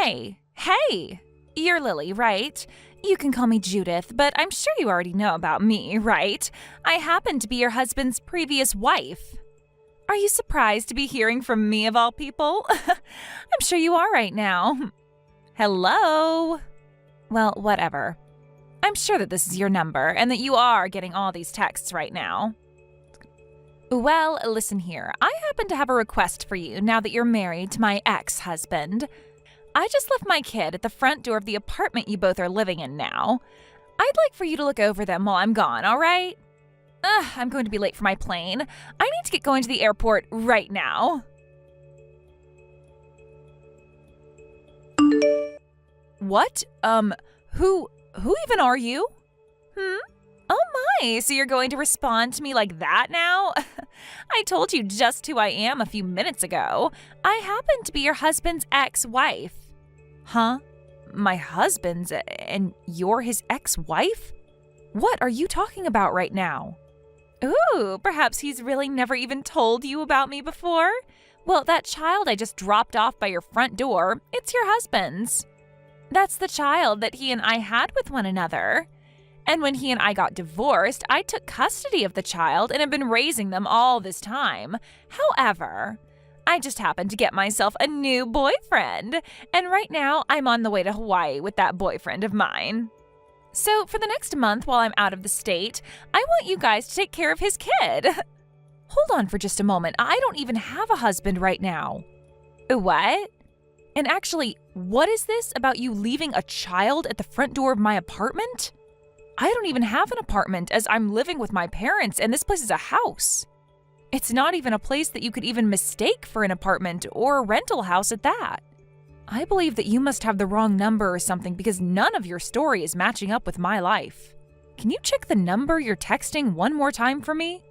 Hey! You're Lily, right? You can call me Judith, but I'm sure you already know about me, right? I happen to be your husband's previous wife. Are you surprised to be hearing from me of all people? I'm sure you are right now. Hello? Well, whatever. I'm sure that this is your number and that you are getting all these texts right now. Well, listen here. I happen to have a request for you now that you're married to my ex-husband. I just left my kid at the front door of the apartment you both are living in now. I'd like for you to look over them while I'm gone, all right? I'm going to be late for my plane. I need to get going to the airport right now. What? Who even are you? Oh my, so you're going to respond to me like that now? I told you just who I am a few minutes ago. I happen to be your husband's ex-wife. Huh? My husband's, and you're his ex-wife? What are you talking about right now? Ooh, perhaps he's really never even told you about me before? Well, that child I just dropped off by your front door, it's your husband's. That's the child that he and I had with one another. And when he and I got divorced, I took custody of the child and have been raising them all this time. However, I just happened to get myself a new boyfriend, and right now I'm on the way to Hawaii with that boyfriend of mine. So for the next month while I'm out of the state, I want you guys to take care of his kid. Hold on for just a moment. I don't even have a husband right now. What? And actually, what is this about you leaving a child at the front door of my apartment? I don't even have an apartment as I'm living with my parents, and this place is a house. It's not even a place that you could even mistake for an apartment or a rental house at that. I believe that you must have the wrong number or something because none of your story is matching up with my life. Can you check the number you're texting one more time for me?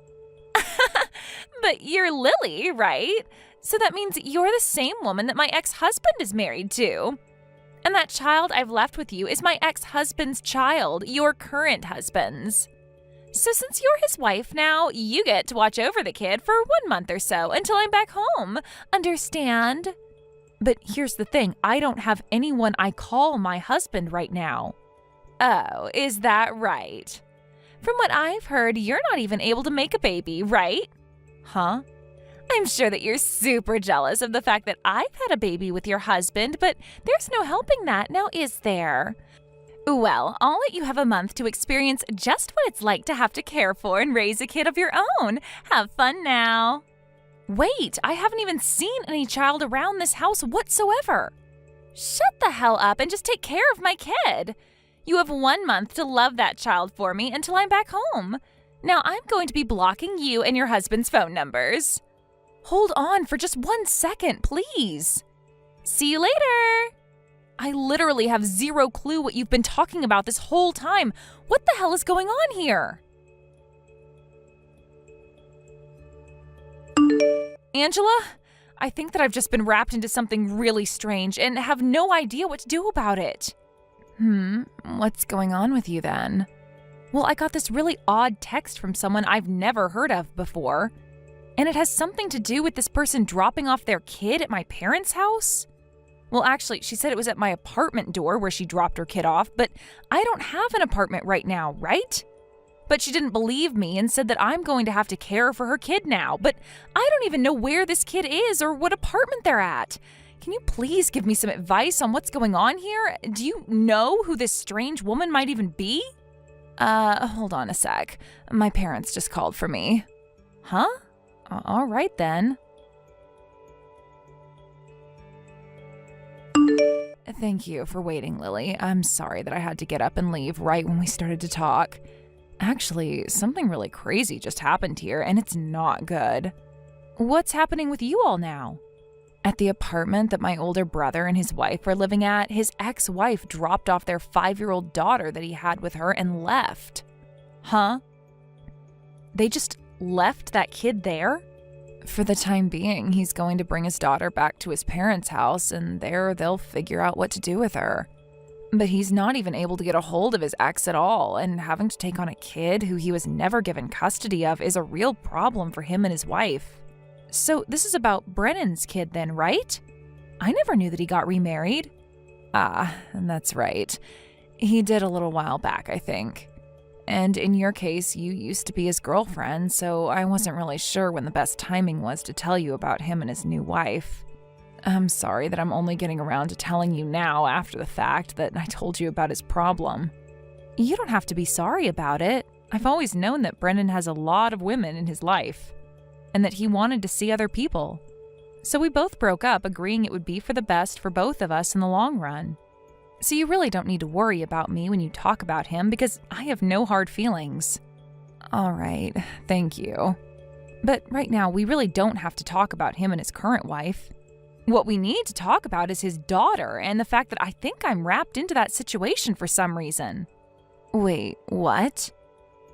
But you're Lily, right? So that means you're the same woman that my ex-husband is married to. And that child I've left with you is my ex-husband's child, your current husband's. So since you're his wife now, you get to watch over the kid for 1 month or so until I'm back home. Understand? But here's the thing, I don't have anyone I call my husband right now. Oh, is that right? From what I've heard, you're not even able to make a baby, right? Huh? I'm sure that you're super jealous of the fact that I've had a baby with your husband, but there's no helping that, now is there? Well, I'll let you have a month to experience just what it's like to have to care for and raise a kid of your own. Have fun now. Wait, I haven't even seen any child around this house whatsoever. Shut the hell up and just take care of my kid. You have 1 month to love that child for me until I'm back home. Now I'm going to be blocking you and your husband's phone numbers. Hold on for just 1 second, please. See you later. I literally have zero clue what you've been talking about this whole time. What the hell is going on here? Angela, I think that I've just been wrapped into something really strange and have no idea what to do about it. What's going on with you then? Well, I got this really odd text from someone I've never heard of before. And it has something to do with this person dropping off their kid at my parents' house? Well, actually, she said it was at my apartment door where she dropped her kid off, but I don't have an apartment right now, right? But she didn't believe me and said that I'm going to have to care for her kid now, but I don't even know where this kid is or what apartment they're at. Can you please give me some advice on what's going on here? Do you know who this strange woman might even be? Hold on a sec. My parents just called for me. Huh? All right then. Thank you for waiting, Lily. I'm sorry that I had to get up and leave right when we started to talk. Actually, something really crazy just happened here, and it's not good. What's happening with you all now? At the apartment that my older brother and his wife are living at, his ex-wife dropped off their 5-year-old daughter that he had with her and left. Huh? They just left that kid there? For the time being, he's going to bring his daughter back to his parents' house, and there they'll figure out what to do with her. But he's not even able to get a hold of his ex at all, and having to take on a kid who he was never given custody of is a real problem for him and his wife. So this is about Brennan's kid then, right? I never knew that he got remarried. Ah, that's right. He did a little while back, I think. And in your case, you used to be his girlfriend, so I wasn't really sure when the best timing was to tell you about him and his new wife. I'm sorry that I'm only getting around to telling you now after the fact that I told you about his problem. You don't have to be sorry about it. I've always known that Brennan has a lot of women in his life, and that he wanted to see other people. So we both broke up, agreeing it would be for the best for both of us in the long run. So you really don't need to worry about me when you talk about him, because I have no hard feelings. All right, thank you. But right now, we really don't have to talk about him and his current wife. What we need to talk about is his daughter and the fact that I think I'm wrapped into that situation for some reason. Wait, what?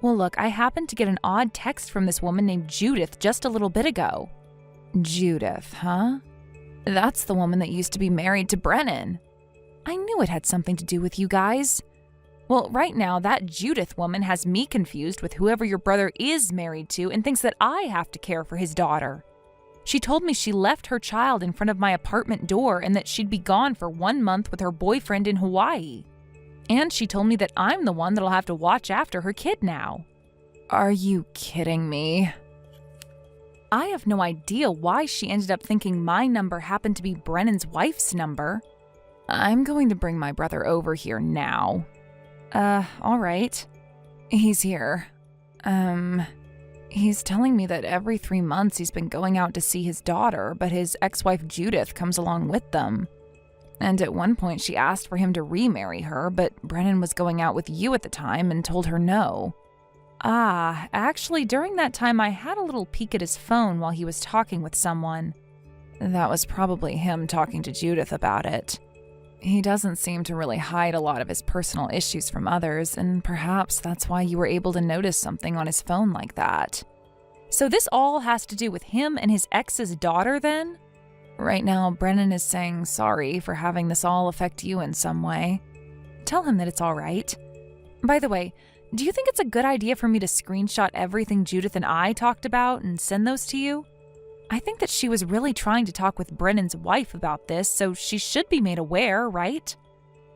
Well, look, I happened to get an odd text from this woman named Judith just a little bit ago. Judith, huh? That's the woman that used to be married to Brennan. I knew it had something to do with you guys. Well, right now, that Judith woman has me confused with whoever your brother is married to and thinks that I have to care for his daughter. She told me she left her child in front of my apartment door and that she'd be gone for 1 month with her boyfriend in Hawaii. And she told me that I'm the one that'll have to watch after her kid now. Are you kidding me? I have no idea why she ended up thinking my number happened to be Brennan's wife's number. I'm going to bring my brother over here now. All right. He's here. He's telling me that every 3 months he's been going out to see his daughter, but his ex-wife Judith comes along with them. And at one point she asked for him to remarry her, but Brennan was going out with you at the time and told her no. Ah, actually, during that time I had a little peek at his phone while he was talking with someone. That was probably him talking to Judith about it. He doesn't seem to really hide a lot of his personal issues from others, and perhaps that's why you were able to notice something on his phone like that. So this all has to do with him and his ex's daughter, then? Right now, Brennan is saying sorry for having this all affect you in some way. Tell him that it's all right. By the way, do you think it's a good idea for me to screenshot everything Judith and I talked about and send those to you? I think that she was really trying to talk with Brennan's wife about this, so she should be made aware, right?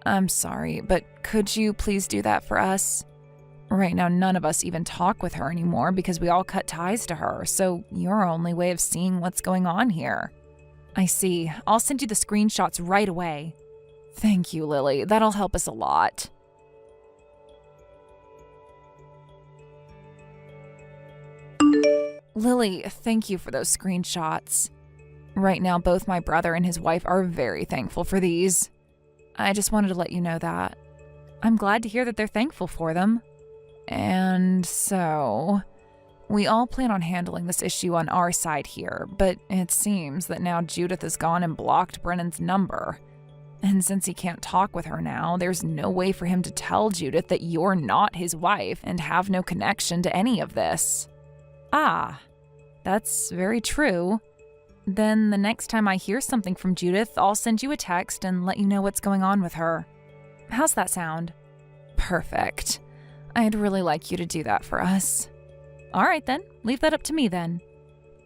I'm sorry, but could you please do that for us? Right now, none of us even talk with her anymore because we all cut ties to her, so you're our only way of seeing what's going on here. I see. I'll send you the screenshots right away. Thank you, Lily. That'll help us a lot. Lily, thank you for those screenshots. Right now, both my brother and his wife are very thankful for these. I just wanted to let you know that. I'm glad to hear that they're thankful for them. And so, we all plan on handling this issue on our side here, but it seems that now Judith has gone and blocked Brennan's number. And since he can't talk with her now, there's no way for him to tell Judith that you're not his wife and have no connection to any of this. Ah, that's very true. Then the next time I hear something from Judith, I'll send you a text and let you know what's going on with her. How's that sound? Perfect. I'd really like you to do that for us. All right then, leave that up to me then.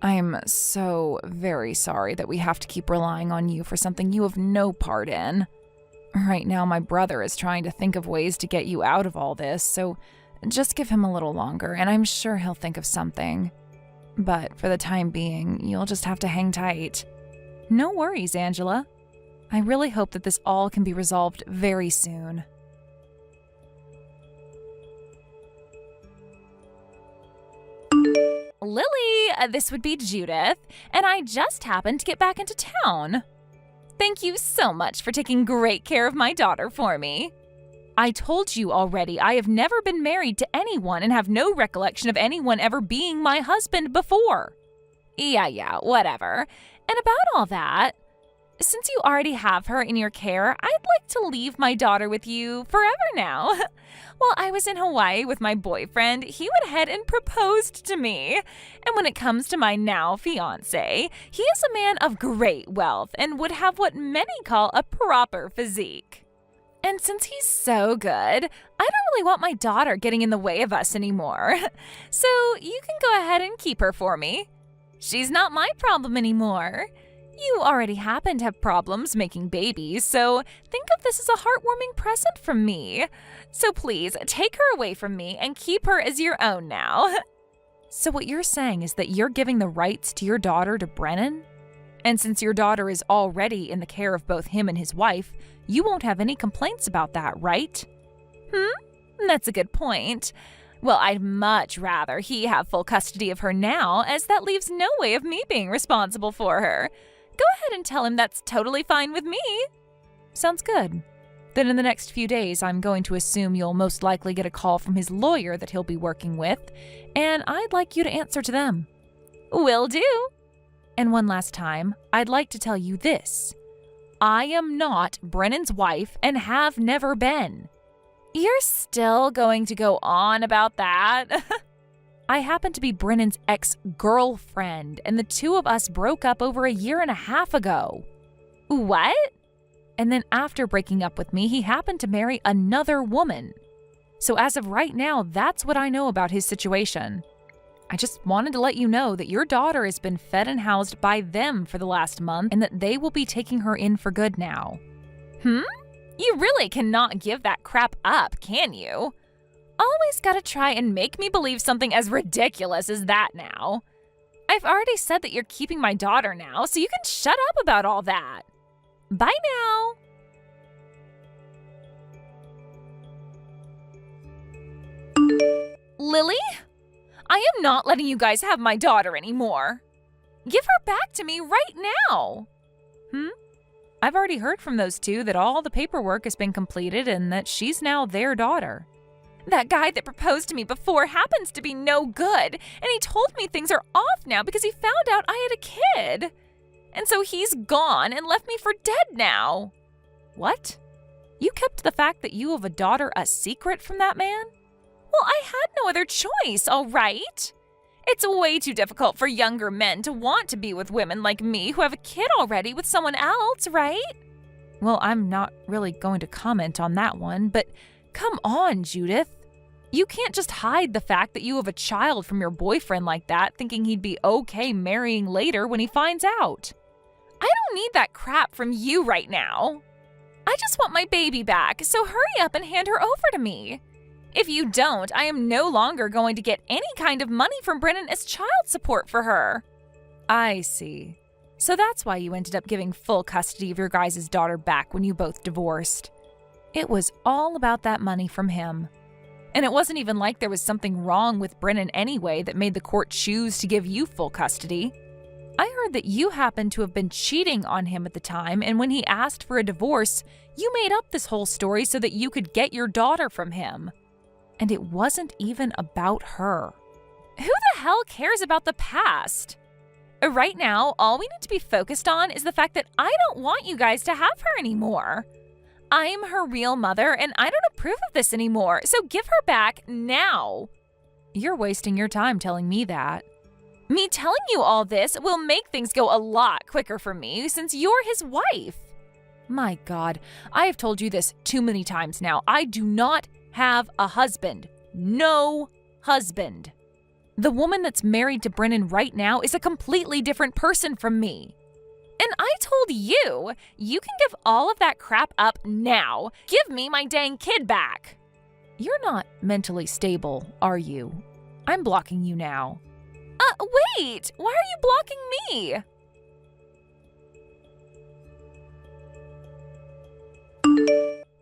I'm so very sorry that we have to keep relying on you for something you have no part in. Right now, my brother is trying to think of ways to get you out of all this, so just give him a little longer, and I'm sure he'll think of something. But for the time being, you'll just have to hang tight. No worries, Angela. I really hope that this all can be resolved very soon. Lily, this would be Judith, and I just happened to get back into town. Thank you so much for taking great care of my daughter for me. I told you already I have never been married to anyone and have no recollection of anyone ever being my husband before. Yeah, whatever. And about all that, since you already have her in your care, I'd like to leave my daughter with you forever now. While I was in Hawaii with my boyfriend, he went ahead and proposed to me. And when it comes to my now fiancé, he is a man of great wealth and would have what many call a proper physique. And since he's so good, I don't really want my daughter getting in the way of us anymore. So you can go ahead and keep her for me. She's not my problem anymore. You already happen to have problems making babies, so think of this as a heartwarming present from me. So please, take her away from me and keep her as your own now. So what you're saying is that you're giving the rights to your daughter to Brennan? And since your daughter is already in the care of both him and his wife, you won't have any complaints about that, right? That's a good point. Well, I'd much rather he have full custody of her now, as that leaves no way of me being responsible for her. Go ahead and tell him that's totally fine with me. Sounds good. Then in the next few days, I'm going to assume you'll most likely get a call from his lawyer that he'll be working with, and I'd like you to answer to them. Will do. And one last time, I'd like to tell you this. I am not Brennan's wife and have never been. You're still going to go on about that? I happen to be Brennan's ex-girlfriend, and the two of us broke up over a year and a half ago. What? And then after breaking up with me, he happened to marry another woman. So as of right now, that's what I know about his situation. I just wanted to let you know that your daughter has been fed and housed by them for the last month, and that they will be taking her in for good now. You really cannot give that crap up, can you? Always gotta try and make me believe something as ridiculous as that now. I've already said that you're keeping my daughter now, so you can shut up about all that. Bye now. Lily? I am not letting you guys have my daughter anymore. Give her back to me right now. I've already heard from those two that all the paperwork has been completed and that she's now their daughter. That guy that proposed to me before happens to be no good, and he told me things are off now because he found out I had a kid. And so he's gone and left me for dead now. What? You kept the fact that you have a daughter a secret from that man? Well, I had no other choice, all right? It's way too difficult for younger men to want to be with women like me who have a kid already with someone else, right? Well, I'm not really going to comment on that one, but come on, Judith. You can't just hide the fact that you have a child from your boyfriend like that, thinking he'd be okay marrying later when he finds out. I don't need that crap from you right now. I just want my baby back, so hurry up and hand her over to me. If you don't, I am no longer going to get any kind of money from Brennan as child support for her. I see. So that's why you ended up giving full custody of your guys' daughter back when you both divorced. It was all about that money from him. And it wasn't even like there was something wrong with Brennan anyway that made the court choose to give you full custody. I heard that you happened to have been cheating on him at the time, and when he asked for a divorce, you made up this whole story so that you could get your daughter from him. And it wasn't even about her. Who the hell cares about the past? Right now, all we need to be focused on is the fact that I don't want you guys to have her anymore. I'm her real mother, and I don't approve of this anymore, so give her back now. You're wasting your time telling me that. Me telling you all this will make things go a lot quicker for me since you're his wife. My God, I have told you this too many times now. I do not have a husband. No husband. The woman that's married to Brennan right now is a completely different person from me. And I told you, you can give all of that crap up now. Give me my dang kid back. You're not mentally stable, are you? I'm blocking you now. Wait! Why are you blocking me?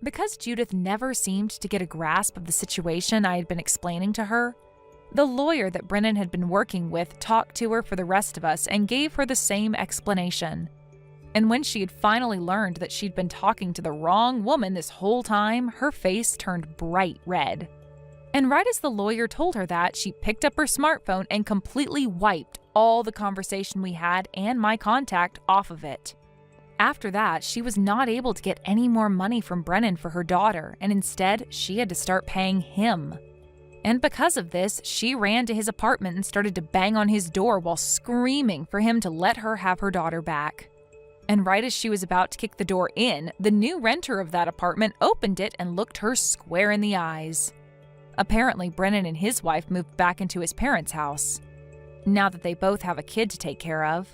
Because Judith never seemed to get a grasp of the situation I had been explaining to her, the lawyer that Brennan had been working with talked to her for the rest of us and gave her the same explanation. And when she had finally learned that she'd been talking to the wrong woman this whole time, her face turned bright red. And right as the lawyer told her that, she picked up her smartphone and completely wiped all the conversation we had and my contact off of it. After that, she was not able to get any more money from Brennan for her daughter, and instead, she had to start paying him. And because of this, she ran to his apartment and started to bang on his door while screaming for him to let her have her daughter back. And right as she was about to kick the door in, the new renter of that apartment opened it and looked her square in the eyes. Apparently, Brennan and his wife moved back into his parents' house. Now that they both have a kid to take care of.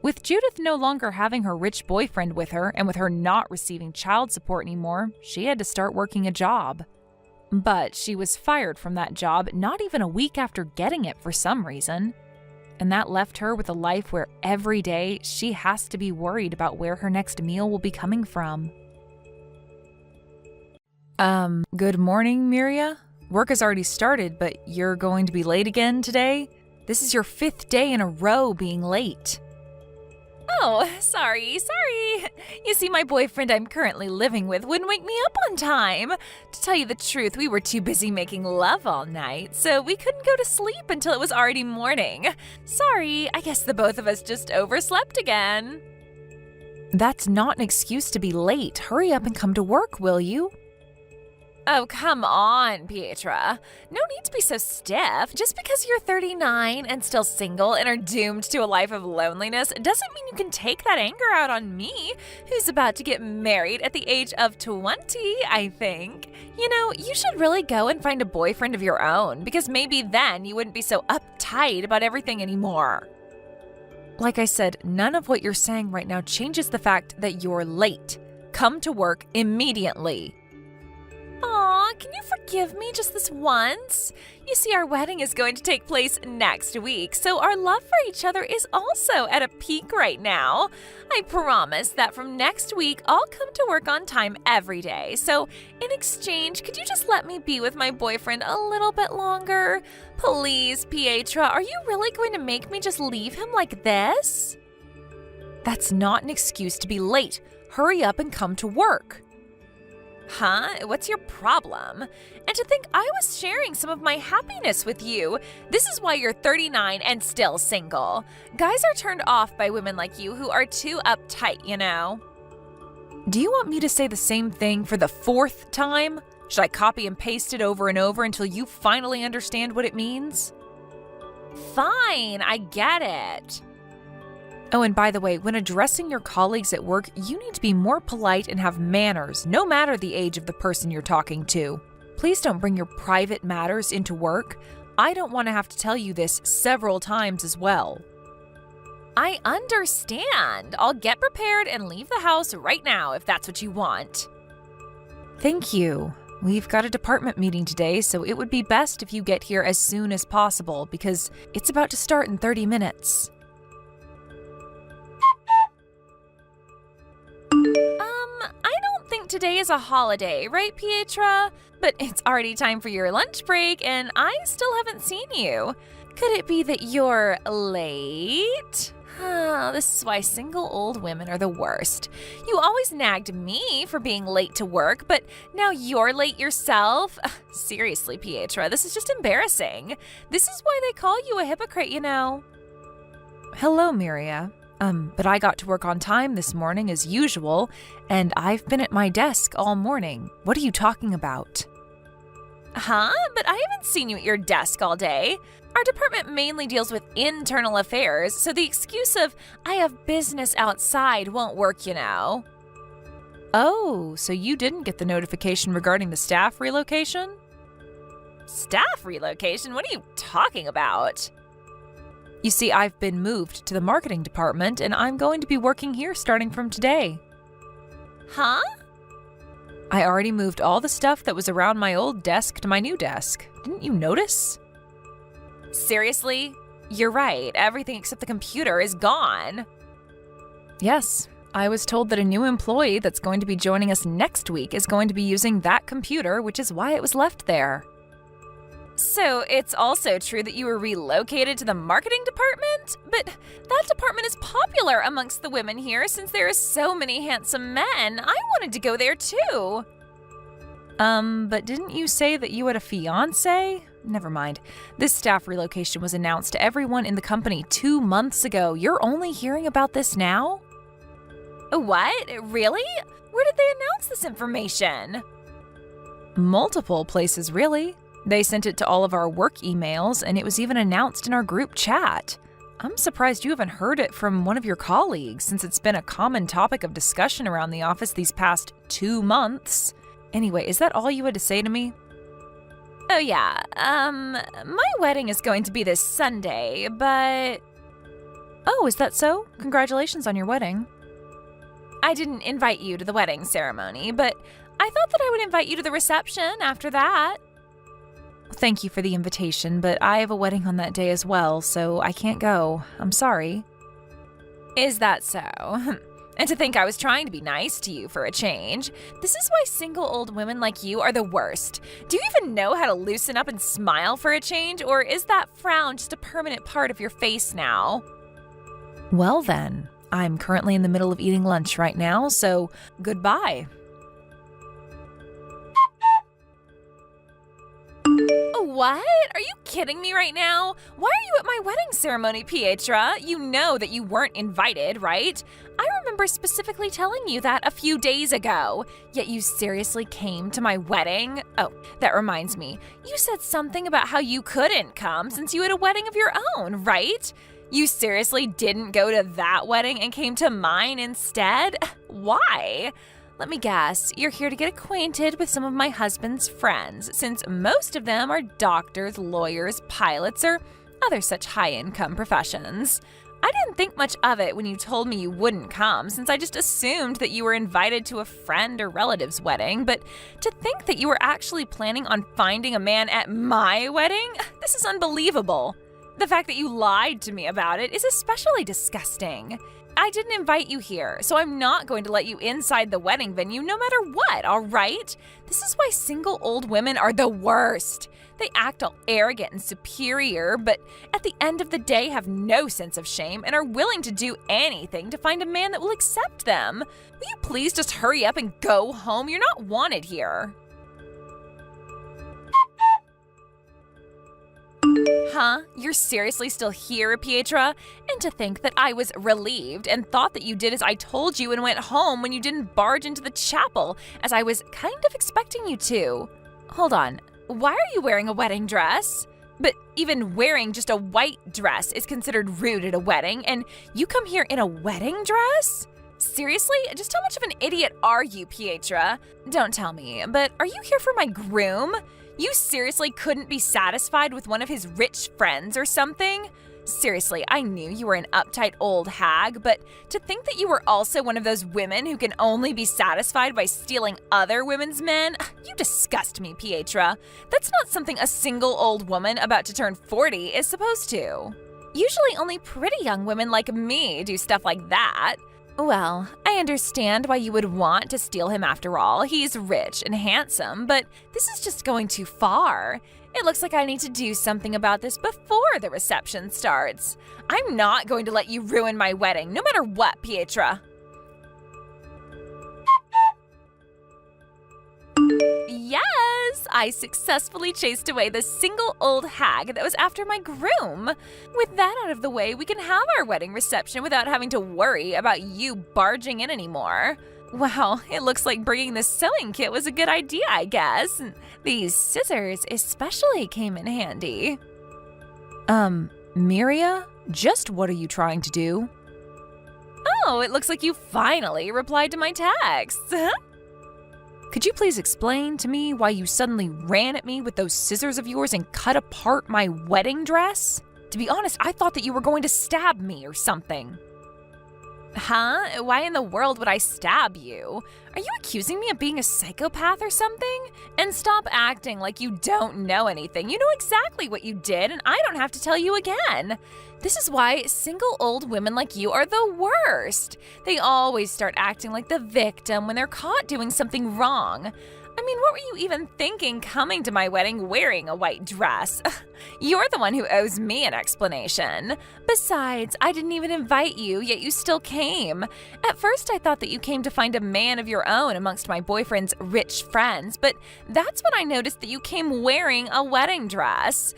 With Judith no longer having her rich boyfriend with her, and with her not receiving child support anymore, she had to start working a job. But she was fired from that job not even a week after getting it for some reason. And that left her with a life where every day she has to be worried about where her next meal will be coming from. Good morning, Miria. Work has already started, but you're going to be late again today? This is your 5th day in a row being late. Oh, sorry. You see, my boyfriend I'm currently living with wouldn't wake me up on time. To tell you the truth, we were too busy making love all night, so we couldn't go to sleep until it was already morning. Sorry, I guess the both of us just overslept again. That's not an excuse to be late. Hurry up and come to work, will you? Oh, come on, Pietra. No need to be so stiff. Just because you're 39 and still single and are doomed to a life of loneliness doesn't mean you can take that anger out on me, who's about to get married at the age of 20, I think. You know, you should really go and find a boyfriend of your own, because maybe then you wouldn't be so uptight about everything anymore. Like I said, none of what you're saying right now changes the fact that you're late. Come to work immediately. Aw, can you forgive me just this once? You see, our wedding is going to take place next week, so our love for each other is also at a peak right now. I promise that from next week, I'll come to work on time every day. So, in exchange, could you just let me be with my boyfriend a little bit longer? Please, Pietra, are you really going to make me just leave him like this? That's not an excuse to be late. Hurry up and come to work. Huh? What's your problem? And to think I was sharing some of my happiness with you. This is why you're 39 and still single. Guys are turned off by women like you who are too uptight, you know. Do you want me to say the same thing for the 4th time? Should I copy and paste it over and over until you finally understand what it means? Fine, I get it. Oh, and by the way, when addressing your colleagues at work, you need to be more polite and have manners, no matter the age of the person you're talking to. Please don't bring your private matters into work. I don't want to have to tell you this several times as well. I understand. I'll get prepared and leave the house right now if that's what you want. Thank you. We've got a department meeting today, so it would be best if you get here as soon as possible because it's about to start in 30 minutes. I don't think today is a holiday, right, Pietra? But it's already time for your lunch break, and I still haven't seen you. Could it be that you're late? This is why single old women are the worst. You always nagged me for being late to work, but now you're late yourself? Seriously, Pietra, this is just embarrassing. This is why they call you a hypocrite, you know. Hello, Miria. But I got to work on time this morning as usual, and I've been at my desk all morning. What are you talking about? Huh? But I haven't seen you at your desk all day. Our department mainly deals with internal affairs, so the excuse of, I have business outside won't work, you know. Oh, so you didn't get the notification regarding the staff relocation? Staff relocation? What are you talking about? You see, I've been moved to the marketing department, and I'm going to be working here starting from today. Huh? I already moved all the stuff that was around my old desk to my new desk. Didn't you notice? Seriously? You're right. Everything except the computer is gone. Yes, I was told that a new employee that's going to be joining us next week is going to be using that computer, which is why it was left there. So it's also true that you were relocated to the marketing department? But that department is popular amongst the women here since there are so many handsome men. I wanted to go there too. But didn't you say that you had a fiancé? Never mind. This staff relocation was announced to everyone in the company 2 months ago. You're only hearing about this now? What? Really? Where did they announce this information? Multiple places, really. They sent it to all of our work emails, and it was even announced in our group chat. I'm surprised you haven't heard it from one of your colleagues, since it's been a common topic of discussion around the office these past 2 months. Anyway, is that all you had to say to me? Oh yeah, my wedding is going to be this Sunday, but... Oh, is that so? Congratulations on your wedding. I didn't invite you to the wedding ceremony, but I thought that I would invite you to the reception after that. Thank you for the invitation, but I have a wedding on that day as well, so I can't go. I'm sorry. Is that so? And to think I was trying to be nice to you for a change. This is why single old women like you are the worst. Do you even know how to loosen up and smile for a change, or is that frown just a permanent part of your face now? Well then, I'm currently in the middle of eating lunch right now, so goodbye. What? Are you kidding me right now? Why are you at my wedding ceremony, Pietra? You know that you weren't invited, right? I remember specifically telling you that a few days ago. Yet you seriously came to my wedding? Oh, that reminds me. You said something about how you couldn't come since you had a wedding of your own, right? You seriously didn't go to that wedding and came to mine instead? Why? Let me guess, you're here to get acquainted with some of my husband's friends, since most of them are doctors, lawyers, pilots, or other such high-income professions. I didn't think much of it when you told me you wouldn't come, since I just assumed that you were invited to a friend or relative's wedding, but to think that you were actually planning on finding a man at my wedding? This is unbelievable. The fact that you lied to me about it is especially disgusting. I didn't invite you here, so I'm not going to let you inside the wedding venue no matter what, all right? This is why single old women are the worst. They act all arrogant and superior, but at the end of the day have no sense of shame and are willing to do anything to find a man that will accept them. Will you please just hurry up and go home? You're not wanted here. Huh? You're seriously still here, Pietra? And to think that I was relieved and thought that you did as I told you and went home when you didn't barge into the chapel, as I was kind of expecting you to. Hold on, why are you wearing a wedding dress? But even wearing just a white dress is considered rude at a wedding, and you come here in a wedding dress? Seriously? Just how much of an idiot are you, Pietra? Don't tell me, but are you here for my groom? You seriously couldn't be satisfied with one of his rich friends or something? Seriously, I knew you were an uptight old hag, but to think that you were also one of those women who can only be satisfied by stealing other women's men, you disgust me, Pietra. That's not something a single old woman about to turn 40 is supposed to. Usually only pretty young women like me do stuff like that. Well, I understand why you would want to steal him after all. He's rich and handsome, but this is just going too far. It looks like I need to do something about this before the reception starts. I'm not going to let you ruin my wedding, no matter what, Pietra. Yes, I successfully chased away the single old hag that was after my groom. With that out of the way, we can have our wedding reception without having to worry about you barging in anymore. Wow, it looks like bringing the sewing kit was a good idea, I guess. These scissors especially came in handy. Miria, just what are you trying to do? Oh, it looks like you finally replied to my text. Could you please explain to me why you suddenly ran at me with those scissors of yours and cut apart my wedding dress? To be honest, I thought that you were going to stab me or something. Huh? Why in the world would I stab you? Are you accusing me of being a psychopath or something? And stop acting like you don't know anything. You know exactly what you did, and I don't have to tell you again. This is why single old women like you are the worst. They always start acting like the victim when they're caught doing something wrong. I mean, what were you even thinking coming to my wedding wearing a white dress? You're the one who owes me an explanation. Besides, I didn't even invite you, yet you still came. At first, I thought that you came to find a man of your own amongst my boyfriend's rich friends, but that's when I noticed that you came wearing a wedding dress.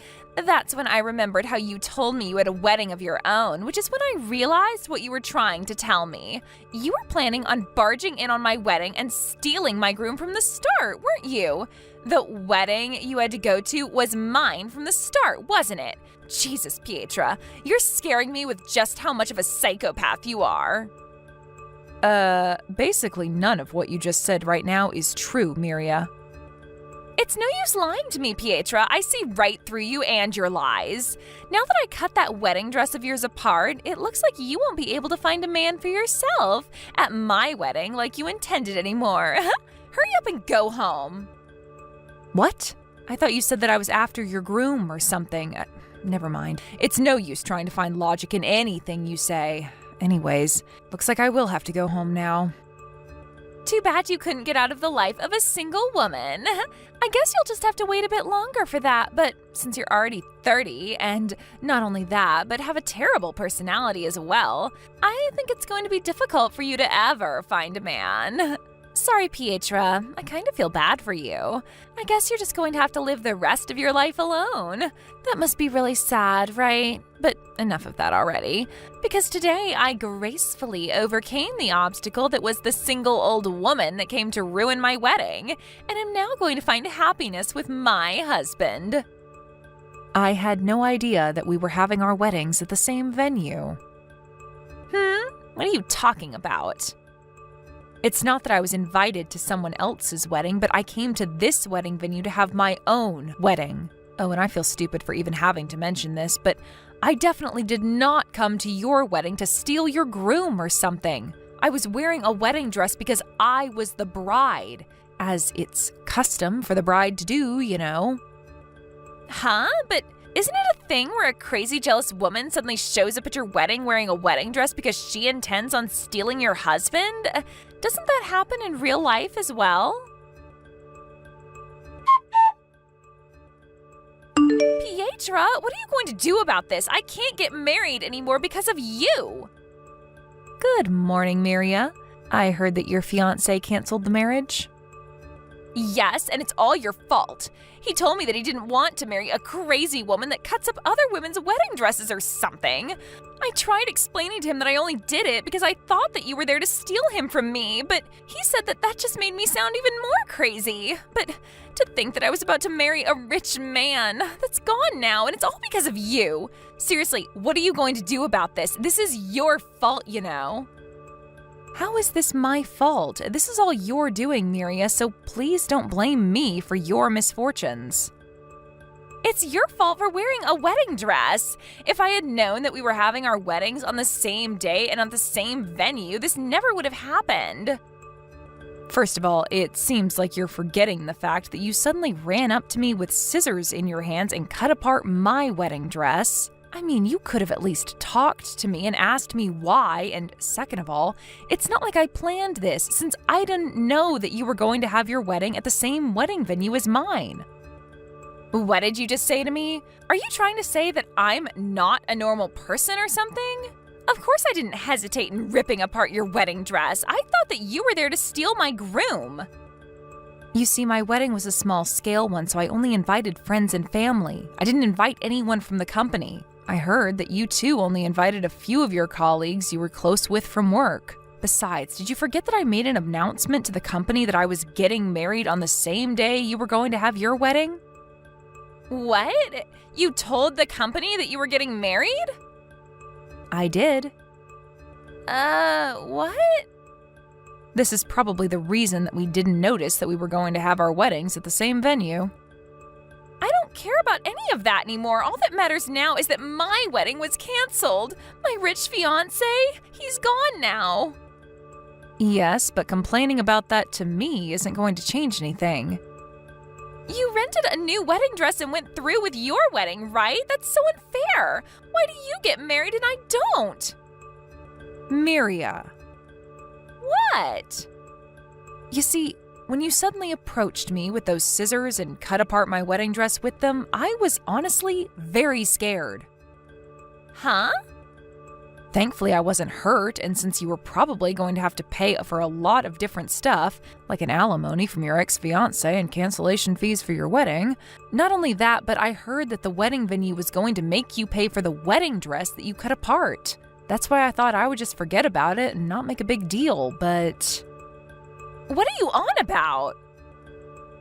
That's when I remembered how you told me you had a wedding of your own, which is when I realized what you were trying to tell me. You were planning on barging in on my wedding and stealing my groom from the start, weren't you? The wedding you had to go to was mine from the start, wasn't it? Jesus, Pietra, you're scaring me with just how much of a psychopath you are. Basically none of what you just said right now is true, Miria. It's no use lying to me, Pietra. I see right through you and your lies. Now that I cut that wedding dress of yours apart, it looks like you won't be able to find a man for yourself at my wedding like you intended anymore. Hurry up and go home. What? I thought you said that I was after your groom or something. Never mind. It's no use trying to find logic in anything you say. Anyways, looks like I will have to go home now. Too bad you couldn't get out of the life of a single woman. I guess you'll just have to wait a bit longer for that, but since you're already 30, and not only that, but have a terrible personality as well, I think it's going to be difficult for you to ever find a man. Sorry, Pietra. I kind of feel bad for you. I guess you're just going to have to live the rest of your life alone. That must be really sad, right? But enough of that already. Because today I gracefully overcame the obstacle that was the single old woman that came to ruin my wedding, and am now going to find happiness with my husband. I had no idea that we were having our weddings at the same venue. What are you talking about? It's not that I was invited to someone else's wedding, but I came to this wedding venue to have my own wedding. Oh, and I feel stupid for even having to mention this, but I definitely did not come to your wedding to steal your groom or something. I was wearing a wedding dress because I was the bride, as it's custom for the bride to do, you know. Huh? But isn't it a thing where a crazy jealous woman suddenly shows up at your wedding wearing a wedding dress because she intends on stealing your husband? Doesn't that happen in real life as well? Pietra, what are you going to do about this? I can't get married anymore because of you. Good morning, Miria. I heard that your fiancé canceled the marriage. Yes, and it's all your fault. He told me that he didn't want to marry a crazy woman that cuts up other women's wedding dresses or something. I tried explaining to him that I only did it because I thought that you were there to steal him from me, but he said that that just made me sound even more crazy. But to think that I was about to marry a rich man, that's gone now, and it's all because of you. Seriously, what are you going to do about this? This is your fault, you know. How is this my fault? This is all you're doing, Miria, so please don't blame me for your misfortunes. It's your fault for wearing a wedding dress. If I had known that we were having our weddings on the same day and at the same venue, this never would have happened. First of all, it seems like you're forgetting the fact that you suddenly ran up to me with scissors in your hands and cut apart my wedding dress. I mean, you could have at least talked to me and asked me why, and second of all, it's not like I planned this, since I didn't know that you were going to have your wedding at the same wedding venue as mine. What did you just say to me? Are you trying to say that I'm not a normal person or something? Of course I didn't hesitate in ripping apart your wedding dress. I thought that you were there to steal my groom. You see, my wedding was a small-scale one, so I only invited friends and family. I didn't invite anyone from the company. I heard that you too only invited a few of your colleagues you were close with from work. Besides, did you forget that I made an announcement to the company that I was getting married on the same day you were going to have your wedding? What? You told the company that you were getting married? I did. What? This is probably the reason that we didn't notice that we were going to have our weddings at the same venue. I don't care about any of that anymore. All that matters now is that my wedding was canceled. My rich fiancé, he's gone now. Yes, but complaining about that to me isn't going to change anything. You rented a new wedding dress and went through with your wedding, right? That's so unfair. Why do you get married and I don't? Miria. What? You see, when you suddenly approached me with those scissors and cut apart my wedding dress with them, I was honestly very scared. Huh? Thankfully, I wasn't hurt, and since you were probably going to have to pay for a lot of different stuff, like an alimony from your ex-fiancé and cancellation fees for your wedding, not only that, but I heard that the wedding venue was going to make you pay for the wedding dress that you cut apart. That's why I thought I would just forget about it and not make a big deal, but... What are you on about?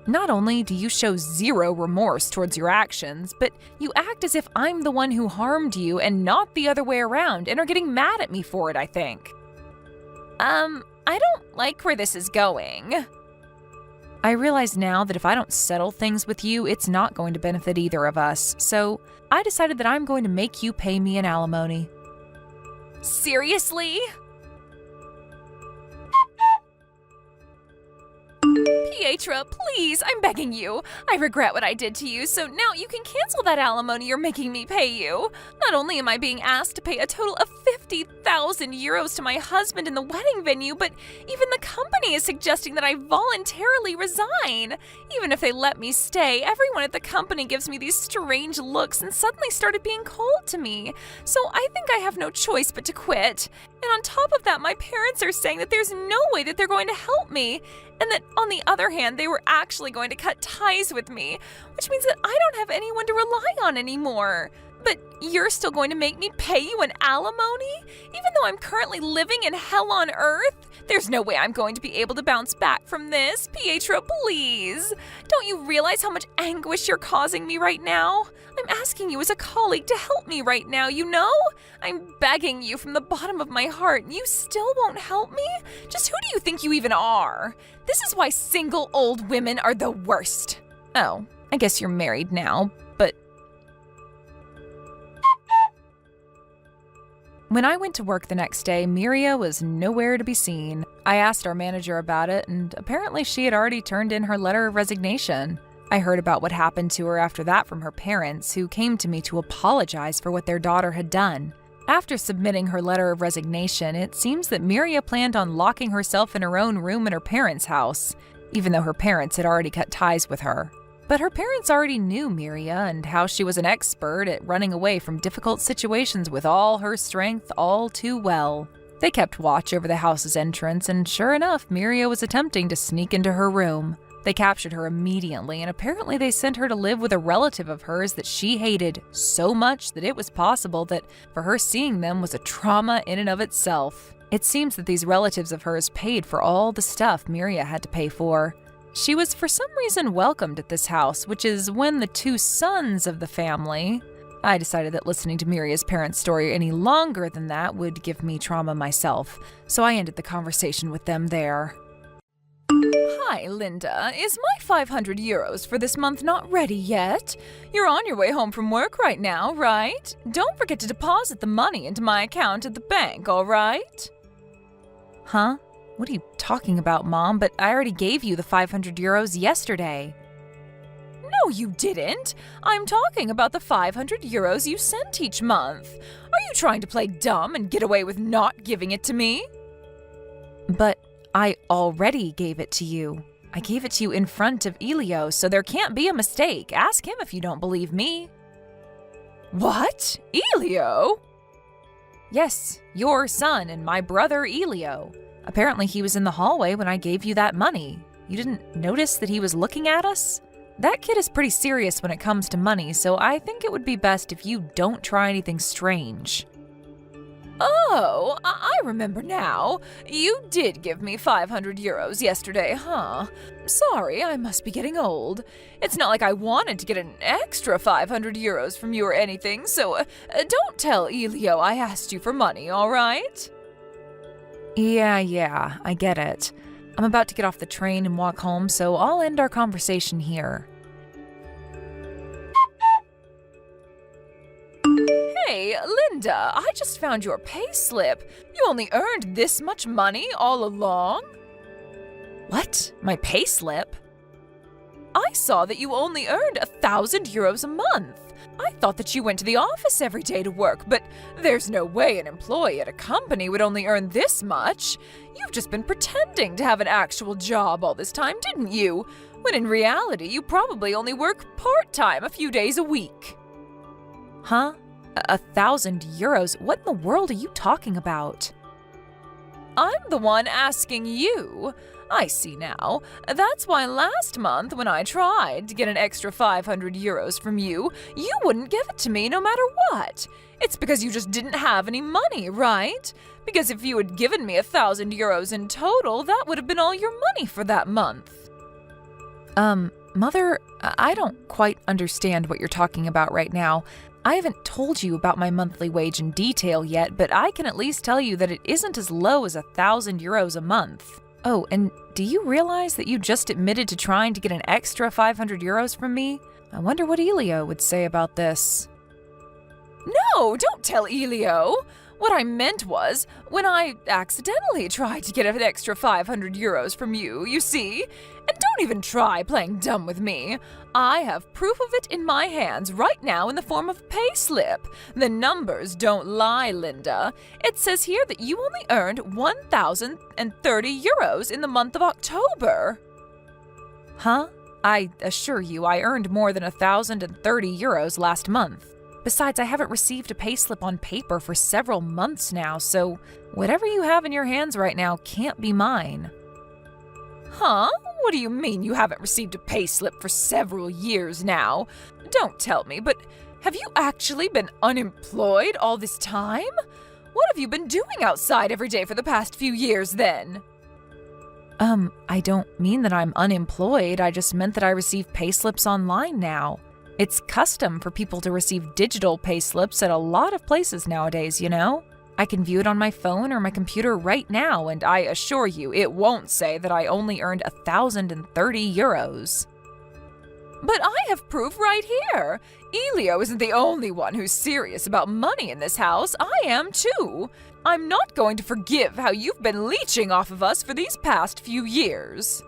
Not only do you show zero remorse towards your actions, but you act as if I'm the one who harmed you and not the other way around and are getting mad at me for it, I think. I don't like where this is going. I realize now that if I don't settle things with you, it's not going to benefit either of us, so I decided that I'm going to make you pay me an alimony. Seriously? Pietro, please, I'm begging you. I regret what I did to you, so now you can cancel that alimony you're making me pay you. Not only am I being asked to pay a total of 50,000 euros to my husband in the wedding venue, but even the company is suggesting that I voluntarily resign. Even if they let me stay, everyone at the company gives me these strange looks and suddenly started being cold to me. So I think I have no choice but to quit. And on top of that, my parents are saying that there's no way that they're going to help me. And that, on the other hand, they were actually going to cut ties with me, which means that I don't have anyone to rely on anymore. But you're still going to make me pay you an alimony? Even though I'm currently living in hell on earth? There's no way I'm going to be able to bounce back from this. Pietro, please. Don't you realize how much anguish you're causing me right now? I'm asking you as a colleague to help me right now, you know? I'm begging you from the bottom of my heart, and you still won't help me? Just who do you think you even are? This is why single old women are the worst. Oh, I guess you're married now, but... When I went to work the next day, Miria was nowhere to be seen. I asked our manager about it, and apparently she had already turned in her letter of resignation. I heard about what happened to her after that from her parents, who came to me to apologize for what their daughter had done. After submitting her letter of resignation, it seems that Miria planned on locking herself in her own room in her parents' house, even though her parents had already cut ties with her. But her parents already knew Miria and how she was an expert at running away from difficult situations with all her strength all too well. They kept watch over the house's entrance, and sure enough, Miria was attempting to sneak into her room. They captured her immediately, and apparently they sent her to live with a relative of hers that she hated so much that it was possible that for her seeing them was a trauma in and of itself. It seems that these relatives of hers paid for all the stuff Miria had to pay for. She was for some reason welcomed at this house, which is when the two sons of the family... I decided that listening to Miria's parents' story any longer than that would give me trauma myself, so I ended the conversation with them there. Hi, Linda. Is my 500 euros for this month not ready yet? You're on your way home from work right now, right? Don't forget to deposit the money into my account at the bank, all right? Huh? What are you talking about, Mom? But I already gave you the 500 euros yesterday. No, you didn't. I'm talking about the 500 euros you sent each month. Are you trying to play dumb and get away with not giving it to me? But I already gave it to you. I gave it to you in front of Elio, so there can't be a mistake. Ask him if you don't believe me. What? Elio? Yes, your son and my brother Elio. Apparently he was in the hallway when I gave you that money. You didn't notice that he was looking at us? That kid is pretty serious when it comes to money, so I think it would be best if you don't try anything strange. Oh, I remember now. You did give me 500 euros yesterday, huh? Sorry, I must be getting old. It's not like I wanted to get an extra 500 euros from you or anything, so don't tell Elio I asked you for money, all right? Yeah, I get it. I'm about to get off the train and walk home, so I'll end our conversation here. Hey, Linda, I just found your payslip. You only earned this much money all along? What? My payslip? I saw that you only earned 1,000 euros a month. I thought that you went to the office every day to work, but there's no way an employee at a company would only earn this much. You've just been pretending to have an actual job all this time, didn't you? When in reality, you probably only work part-time a few days a week. Huh? 1,000 euros? What in the world are you talking about? I'm the one asking you. I see now. That's why last month when I tried to get an extra 500 euros from you, you wouldn't give it to me no matter what. It's because you just didn't have any money, right? Because if you had given me 1,000 euros in total, that would have been all your money for that month. Mother, I don't quite understand what you're talking about right now. I haven't told you about my monthly wage in detail yet, but I can at least tell you that it isn't as low as 1,000 euros a month. Oh, and do you realize that you just admitted to trying to get an extra 500 euros from me? I wonder what Elio would say about this. No, don't tell Elio! What I meant was, when I accidentally tried to get an extra 500 euros from you, you see? And don't even try playing dumb with me. I have proof of it in my hands right now in the form of a payslip. The numbers don't lie, Linda. It says here that you only earned 1,030 euros in the month of October. Huh? I assure you I earned more than 1,030 euros last month. Besides, I haven't received a payslip on paper for several months now, so whatever you have in your hands right now can't be mine. Huh? What do you mean you haven't received a payslip for several years now? Don't tell me, but have you actually been unemployed all this time? What have you been doing outside every day for the past few years then? I don't mean that I'm unemployed. I just meant that I receive payslips online now. It's custom for people to receive digital payslips at a lot of places nowadays, you know? I can view it on my phone or my computer right now, and I assure you it won't say that I only earned 1,030 euros. But I have proof right here. Elio isn't the only one who's serious about money in this house. I am too. I'm not going to forgive how you've been leeching off of us for these past few years.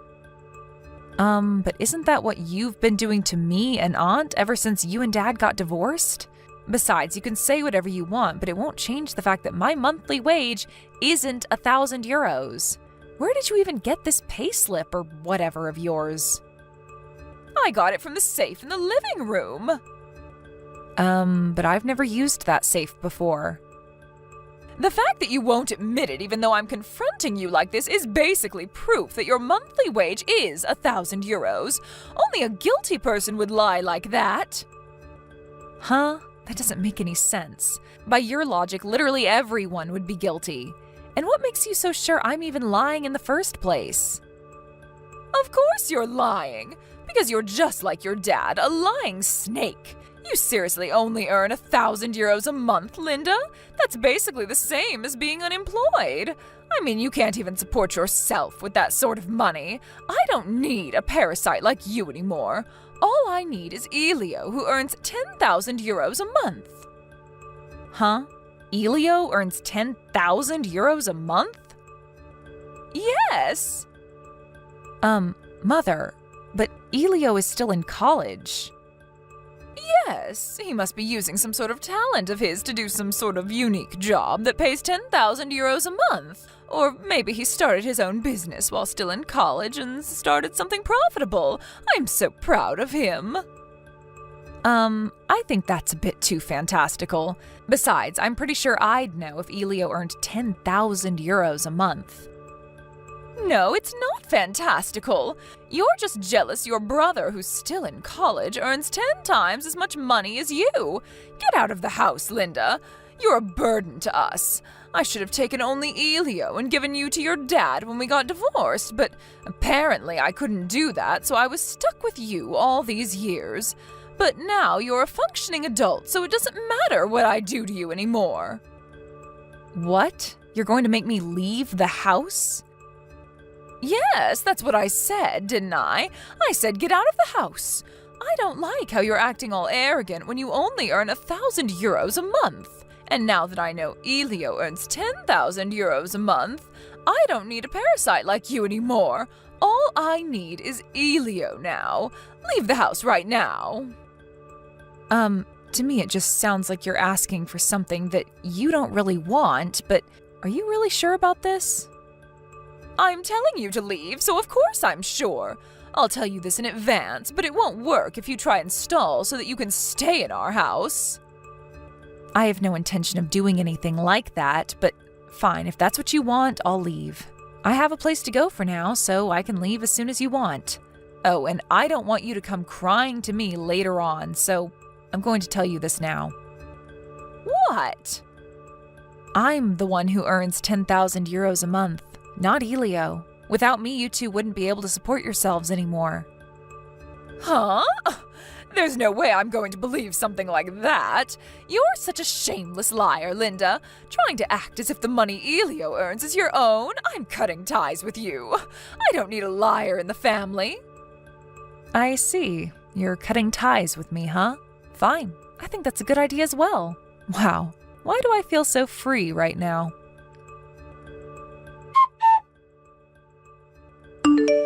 But isn't that what you've been doing to me and Aunt ever since you and Dad got divorced? Besides, you can say whatever you want, but it won't change the fact that my monthly wage isn't 1,000 euros. Where did you even get this payslip or whatever of yours? I got it from the safe in the living room. But I've never used that safe before. The fact that you won't admit it even though I'm confronting you like this is basically proof that your monthly wage is 1,000 euros. Only a guilty person would lie like that. Huh? That doesn't make any sense. By your logic, literally everyone would be guilty. And what makes you so sure I'm even lying in the first place? Of course you're lying, because you're just like your dad, a lying snake. You seriously only earn 1,000 euros a month, Linda? That's basically the same as being unemployed. I mean, you can't even support yourself with that sort of money. I don't need a parasite like you anymore. All I need is Elio, who earns 10,000 euros a month. Huh? Elio earns 10,000 euros a month? Yes. Mother, but Elio is still in college. Yes, he must be using some sort of talent of his to do some sort of unique job that pays 10,000 euros a month. Or maybe he started his own business while still in college and started something profitable. I'm so proud of him. I think that's a bit too fantastical. Besides, I'm pretty sure I'd know if Elio earned 10,000 euros a month. No, it's not fantastical. You're just jealous your brother, who's still in college, earns 10 times as much money as you. Get out of the house, Linda. You're a burden to us. I should have taken only Elio and given you to your dad when we got divorced, but apparently I couldn't do that, so I was stuck with you all these years. But now you're a functioning adult, so it doesn't matter what I do to you anymore. What? You're going to make me leave the house? Yes, that's what I said, didn't I? I said get out of the house. I don't like how you're acting all arrogant when you only earn 1,000 euros a month. And now that I know Elio earns 10,000 euros a month, I don't need a parasite like you anymore. All I need is Elio now. Leave the house right now. To me it just sounds like you're asking for something that you don't really want, but are you really sure about this? I'm telling you to leave, so of course I'm sure. I'll tell you this in advance, but it won't work if you try and stall so that you can stay in our house. I have no intention of doing anything like that, but fine, if that's what you want, I'll leave. I have a place to go for now, so I can leave as soon as you want. Oh, and I don't want you to come crying to me later on, so I'm going to tell you this now. What? I'm the one who earns 10,000 euros a month, not Elio. Without me, you two wouldn't be able to support yourselves anymore. Huh? There's no way I'm going to believe something like that. You're such a shameless liar, Linda. Trying to act as if the money Elio earns is your own. I'm cutting ties with you. I don't need a liar in the family. I see. You're cutting ties with me, huh? Fine. I think that's a good idea as well. Wow. Why do I feel so free right now?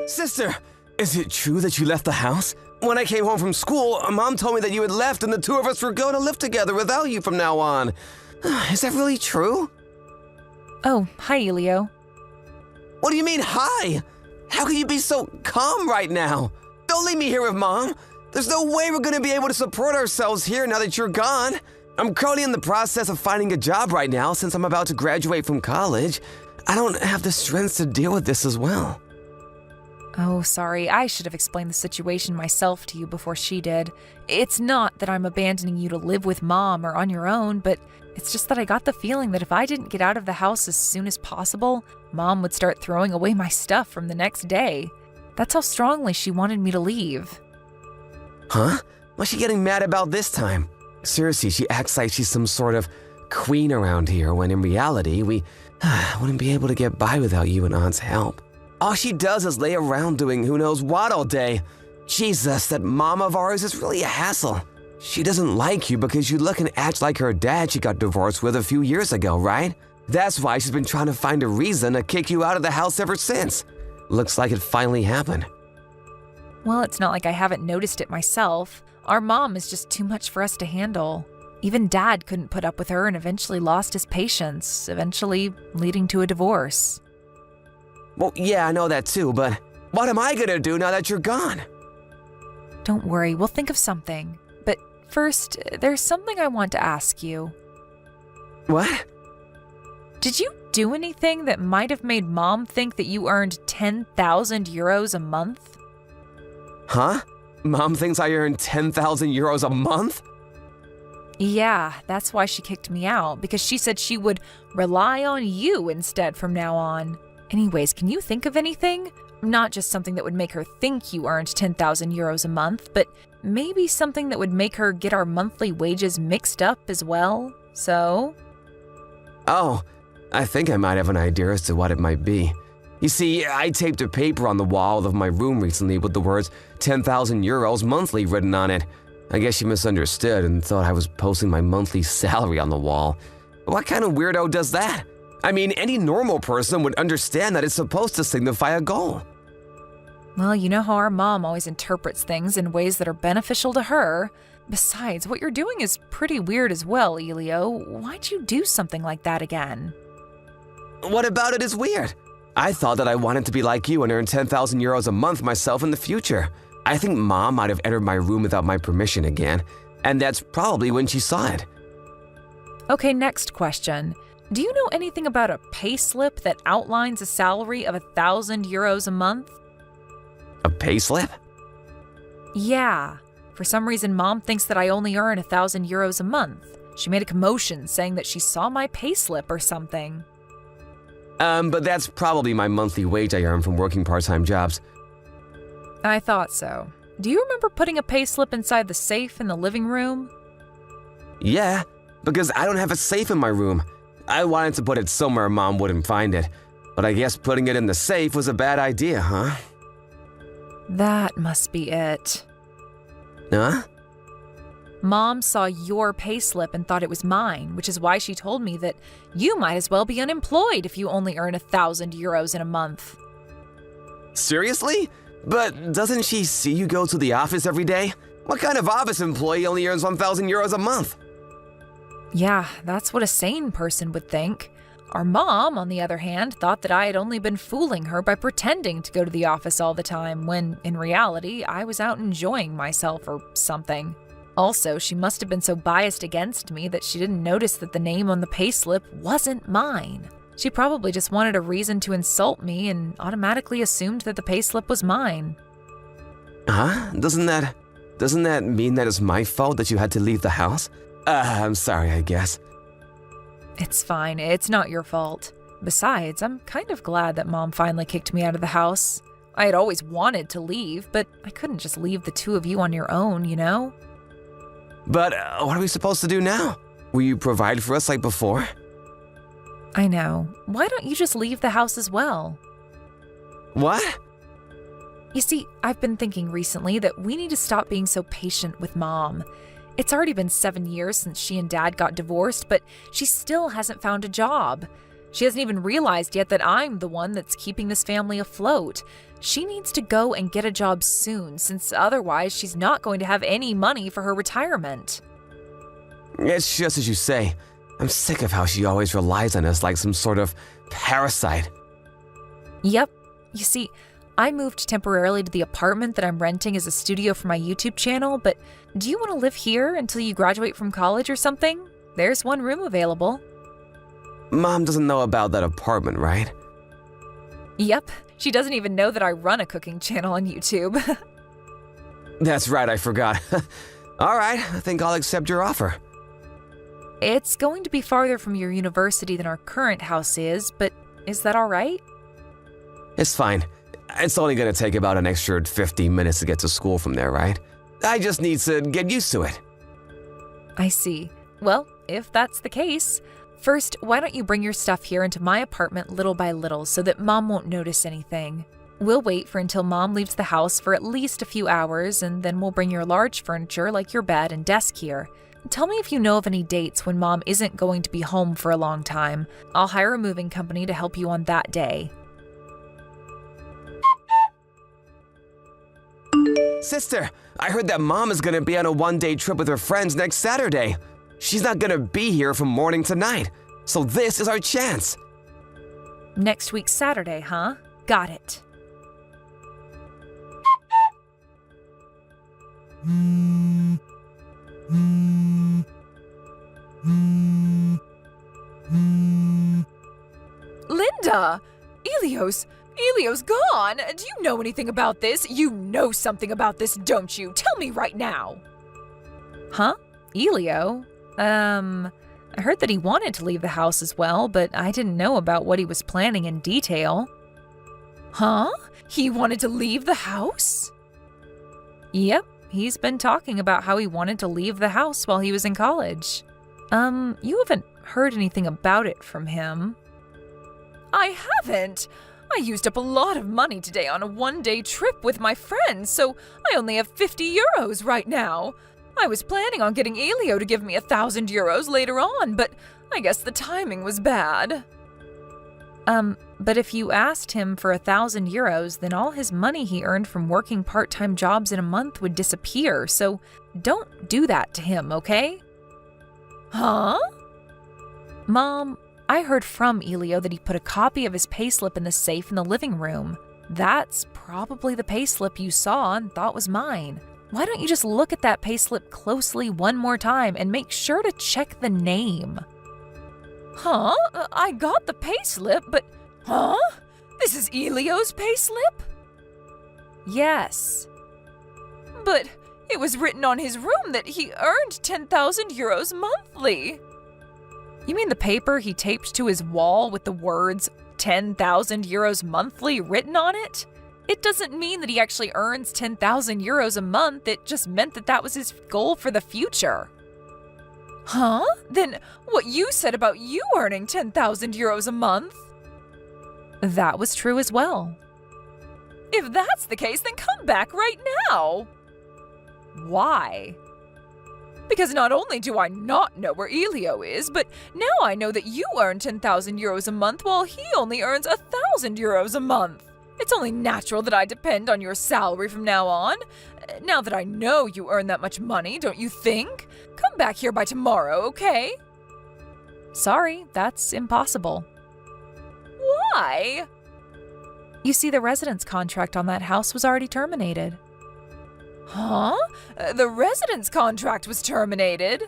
Sister, is it true that you left the house? When I came home from school, Mom told me that you had left and the two of us were going to live together without you from now on. Is that really true? Oh, hi, Elio. What do you mean, hi? How can you be so calm right now? Don't leave me here with Mom. There's no way we're going to be able to support ourselves here now that you're gone. I'm currently in the process of finding a job right now since I'm about to graduate from college. I don't have the strength to deal with this as well. Oh, sorry. I should have explained the situation myself to you before she did. It's not that I'm abandoning you to live with Mom or on your own, but it's just that I got the feeling that if I didn't get out of the house as soon as possible, Mom would start throwing away my stuff from the next day. That's how strongly she wanted me to leave. Huh? What's she getting mad about this time? Seriously, she acts like she's some sort of queen around here when in reality, we wouldn't be able to get by without you and Aunt's help. All she does is lay around doing who knows what all day. Jesus, that mom of ours is really a hassle. She doesn't like you because you look and act like her dad she got divorced with a few years ago, right? That's why she's been trying to find a reason to kick you out of the house ever since. Looks like it finally happened. Well, it's not like I haven't noticed it myself. Our mom is just too much for us to handle. Even Dad couldn't put up with her and eventually lost his patience, eventually leading to a divorce. Well, yeah, I know that too, but what am I gonna do now that you're gone? Don't worry, we'll think of something. But first, there's something I want to ask you. What? Did you do anything that might have made Mom think that you earned 10,000 euros a month? Huh? Mom thinks I earn 10,000 euros a month? Yeah, that's why she kicked me out, because she said she would rely on you instead from now on. Anyways, can you think of anything? Not just something that would make her think you earned 10,000 euros a month, but maybe something that would make her get our monthly wages mixed up as well, so? Oh, I think I might have an idea as to what it might be. You see, I taped a paper on the wall of my room recently with the words 10,000 euros monthly written on it. I guess she misunderstood and thought I was posting my monthly salary on the wall. What kind of weirdo does that? I mean, any normal person would understand that it's supposed to signify a goal. Well, you know how our mom always interprets things in ways that are beneficial to her. Besides, what you're doing is pretty weird as well, Elio. Why'd you do something like that again? What about it is weird? I thought that I wanted to be like you and earn 10,000 euros a month myself in the future. I think Mom might have entered my room without my permission again, and that's probably when she saw it. Okay, next question. Do you know anything about a payslip that outlines a salary of 1,000 euros a month? A payslip? Yeah. For some reason, Mom thinks that I only earn 1,000 euros a month. She made a commotion saying that she saw my payslip or something. But that's probably my monthly wage I earn from working part-time jobs. I thought so. Do you remember putting a payslip inside the safe in the living room? Yeah, because I don't have a safe in my room. I wanted to put it somewhere Mom wouldn't find it, but I guess putting it in the safe was a bad idea, huh? That must be it. Huh? Mom saw your payslip and thought it was mine, which is why she told me that you might as well be unemployed if you only earn 1,000 euros in a month. Seriously? But doesn't she see you go to the office every day? What kind of office employee only earns 1,000 euros a month? Yeah, that's what a sane person would think. Our mom, on the other hand, thought that I had only been fooling her by pretending to go to the office all the time, when, in reality, I was out enjoying myself or something. Also, she must have been so biased against me that she didn't notice that the name on the payslip wasn't mine. She probably just wanted a reason to insult me and automatically assumed that the payslip was mine. Huh? Doesn't that mean that it's my fault that you had to leave the house? I'm sorry, I guess. It's fine. It's not your fault. Besides, I'm kind of glad that Mom finally kicked me out of the house. I had always wanted to leave, but I couldn't just leave the two of you on your own, you know? But what are we supposed to do now? Will you provide for us like before? I know. Why don't you just leave the house as well? What? You see, I've been thinking recently that we need to stop being so patient with Mom. It's already been 7 years since she and Dad got divorced, but she still hasn't found a job. She hasn't even realized yet that I'm the one that's keeping this family afloat. She needs to go and get a job soon, since otherwise she's not going to have any money for her retirement. It's just as you say. I'm sick of how she always relies on us like some sort of parasite. Yep. You see, I moved temporarily to the apartment that I'm renting as a studio for my YouTube channel, but do you want to live here until you graduate from college or something? There's one room available. Mom doesn't know about that apartment, right? Yep. She doesn't even know that I run a cooking channel on YouTube. That's right, I forgot. All right, I think I'll accept your offer. It's going to be farther from your university than our current house is, but is that all right? It's fine. It's only going to take about an extra 15 minutes to get to school from there, right? I just need to get used to it. I see. Well, if that's the case, first, why don't you bring your stuff here into my apartment little by little so that Mom won't notice anything? We'll wait for until Mom leaves the house for at least a few hours, and then we'll bring your large furniture like your bed and desk here. Tell me if you know of any dates when Mom isn't going to be home for a long time. I'll hire a moving company to help you on that day. Sister, I heard that Mom is going to be on a one-day trip with her friends next Saturday. She's not going to be here from morning to night, so this is our chance. Next week Saturday, huh? Got it. Linda! Elio's gone! Do you know anything about this? You know something about this, don't you? Tell me right now! Huh? Elio? I heard that he wanted to leave the house as well, but I didn't know about what he was planning in detail. Huh? He wanted to leave the house? Yep, he's been talking about how he wanted to leave the house while he was in college. You haven't heard anything about it from him? I haven't! I used up a lot of money today on a one-day trip with my friends, so I only have 50 euros right now. I was planning on getting Elio to give me 1,000 euros later on, but I guess the timing was bad. But if you asked him for 1,000 euros, then all his money he earned from working part-time jobs in a month would disappear, so don't do that to him, okay? Huh? Mom, I heard from Elio that he put a copy of his payslip in the safe in the living room. That's probably the payslip you saw and thought was mine. Why don't you just look at that payslip closely one more time and make sure to check the name? Huh? I got the payslip, but... Huh? This is Elio's payslip? Yes. But it was written on his room that he earned 10,000 euros monthly. You mean the paper he taped to his wall with the words 10,000 euros monthly written on it? It doesn't mean that he actually earns 10,000 euros a month, it just meant that that was his goal for the future. Huh? Then what you said about you earning 10,000 euros a month? That was true as well. If that's the case, then come back right now. Why? Because not only do I not know where Elio is, but now I know that you earn 10,000 euros a month while he only earns 1,000 euros a month. It's only natural that I depend on your salary from now on. Now that I know you earn that much money, don't you think? Come back here by tomorrow, okay? Sorry, that's impossible. Why? You see, the residence contract on that house was already terminated. Huh? The residence contract was terminated?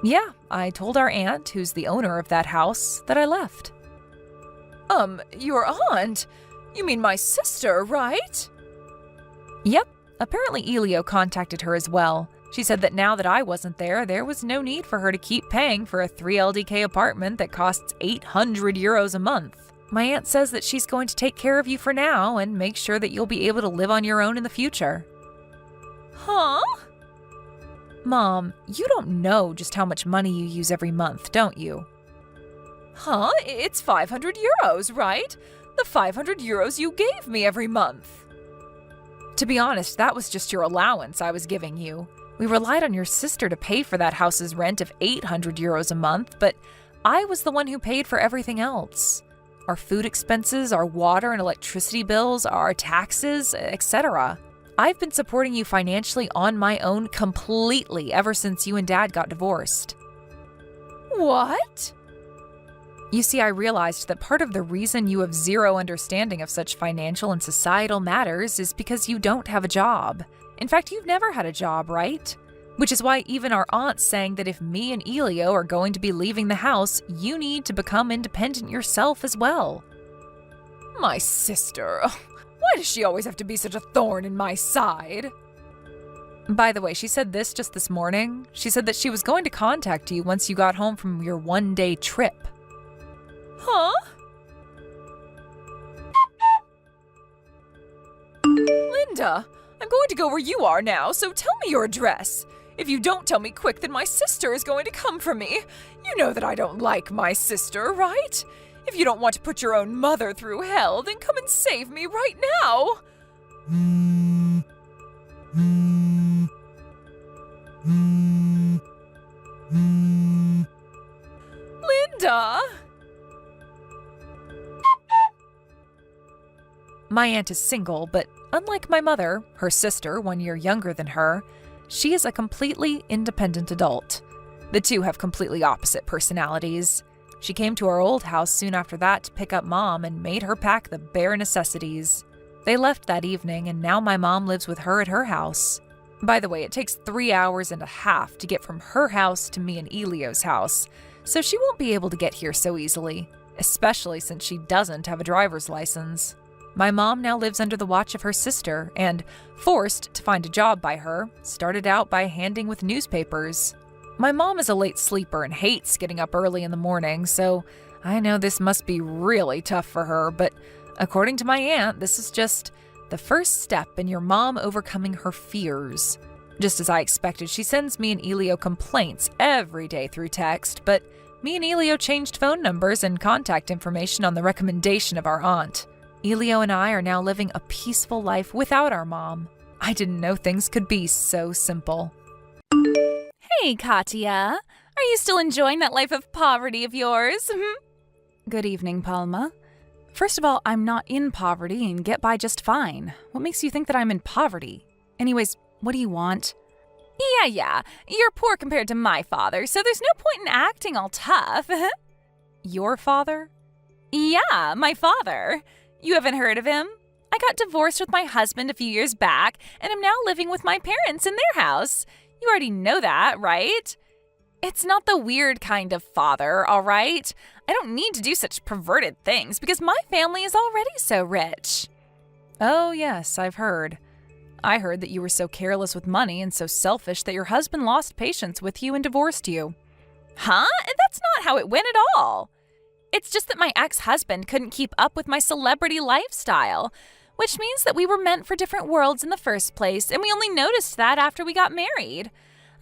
Yeah, I told our aunt, who's the owner of that house, that I left. Your aunt? You mean my sister, right? Yep. Apparently Elio contacted her as well. She said that now that I wasn't there, there was no need for her to keep paying for a 3 LDK apartment that costs 800 euros a month. My aunt says that she's going to take care of you for now and make sure that you'll be able to live on your own in the future. Huh? Mom, you don't know just how much money you use every month, don't you? Huh? It's 500 euros, right? The 500 euros you gave me every month. To be honest, that was just your allowance I was giving you. We relied on your sister to pay for that house's rent of 800 euros a month, but I was the one who paid for everything else. Our food expenses, our water and electricity bills, our taxes, etc. I've been supporting you financially on my own completely ever since you and Dad got divorced. What? You see, I realized that part of the reason you have zero understanding of such financial and societal matters is because you don't have a job. In fact, you've never had a job, right? Which is why even our aunt's saying that if me and Elio are going to be leaving the house, you need to become independent yourself as well. My sister. Why does she always have to be such a thorn in my side? By the way, she said this morning. She said that she was going to contact you once you got home from your one-day trip. Huh? Linda, I'm going to go where you are now, so tell me your address. If you don't tell me quick, then my sister is going to come for me. You know that I don't like my sister, right? If you don't want to put your own mother through hell, then come and save me right now. Linda! My aunt is single, but unlike my mother, her sister, 1 year younger than her, she is a completely independent adult. The two have completely opposite personalities. She came to our old house soon after that to pick up Mom and made her pack the bare necessities. They left that evening, and now my mom lives with her at her house. By the way, it takes 3 hours and a half to get from her house to me and Elio's house, so she won't be able to get here so easily, especially since she doesn't have a driver's license. My mom now lives under the watch of her sister and, forced to find a job by her, started out by handing with newspapers. My mom is a late sleeper and hates getting up early in the morning, so I know this must be really tough for her, but according to my aunt, this is just the first step in your mom overcoming her fears. Just as I expected, she sends me and Elio complaints every day through text, but me and Elio changed phone numbers and contact information on the recommendation of our aunt. Elio and I are now living a peaceful life without our mom. I didn't know things could be so simple. Hey, Katya. Are you still enjoying that life of poverty of yours? Good evening, Palma. First of all, I'm not in poverty and get by just fine. What makes you think that I'm in poverty? Anyways, what do you want? Yeah. You're poor compared to my father, so there's no point in acting all tough. Your father? Yeah, my father. You haven't heard of him? I got divorced with my husband a few years back, and I'm now living with my parents in their house. You already know that, right? It's not the weird kind of father, all right? I don't need to do such perverted things because my family is already so rich. Oh, yes, I've heard. I heard that you were so careless with money and so selfish that your husband lost patience with you and divorced you. Huh? That's not how it went at all. It's just that my ex-husband couldn't keep up with my celebrity lifestyle, which means that we were meant for different worlds in the first place, and we only noticed that after we got married.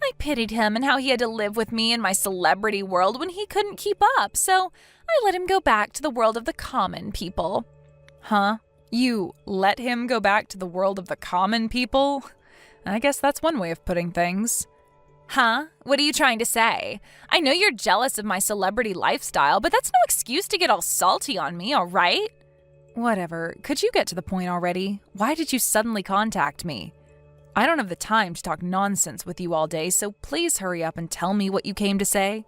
I pitied him and how he had to live with me in my celebrity world when he couldn't keep up, so I let him go back to the world of the common people. Huh? You let him go back to the world of the common people? I guess that's one way of putting things. Huh? What are you trying to say? I know you're jealous of my celebrity lifestyle, but that's no excuse to get all salty on me, all right? Whatever. Could you get to the point already? Why did you suddenly contact me? I don't have the time to talk nonsense with you all day, so please hurry up and tell me what you came to say.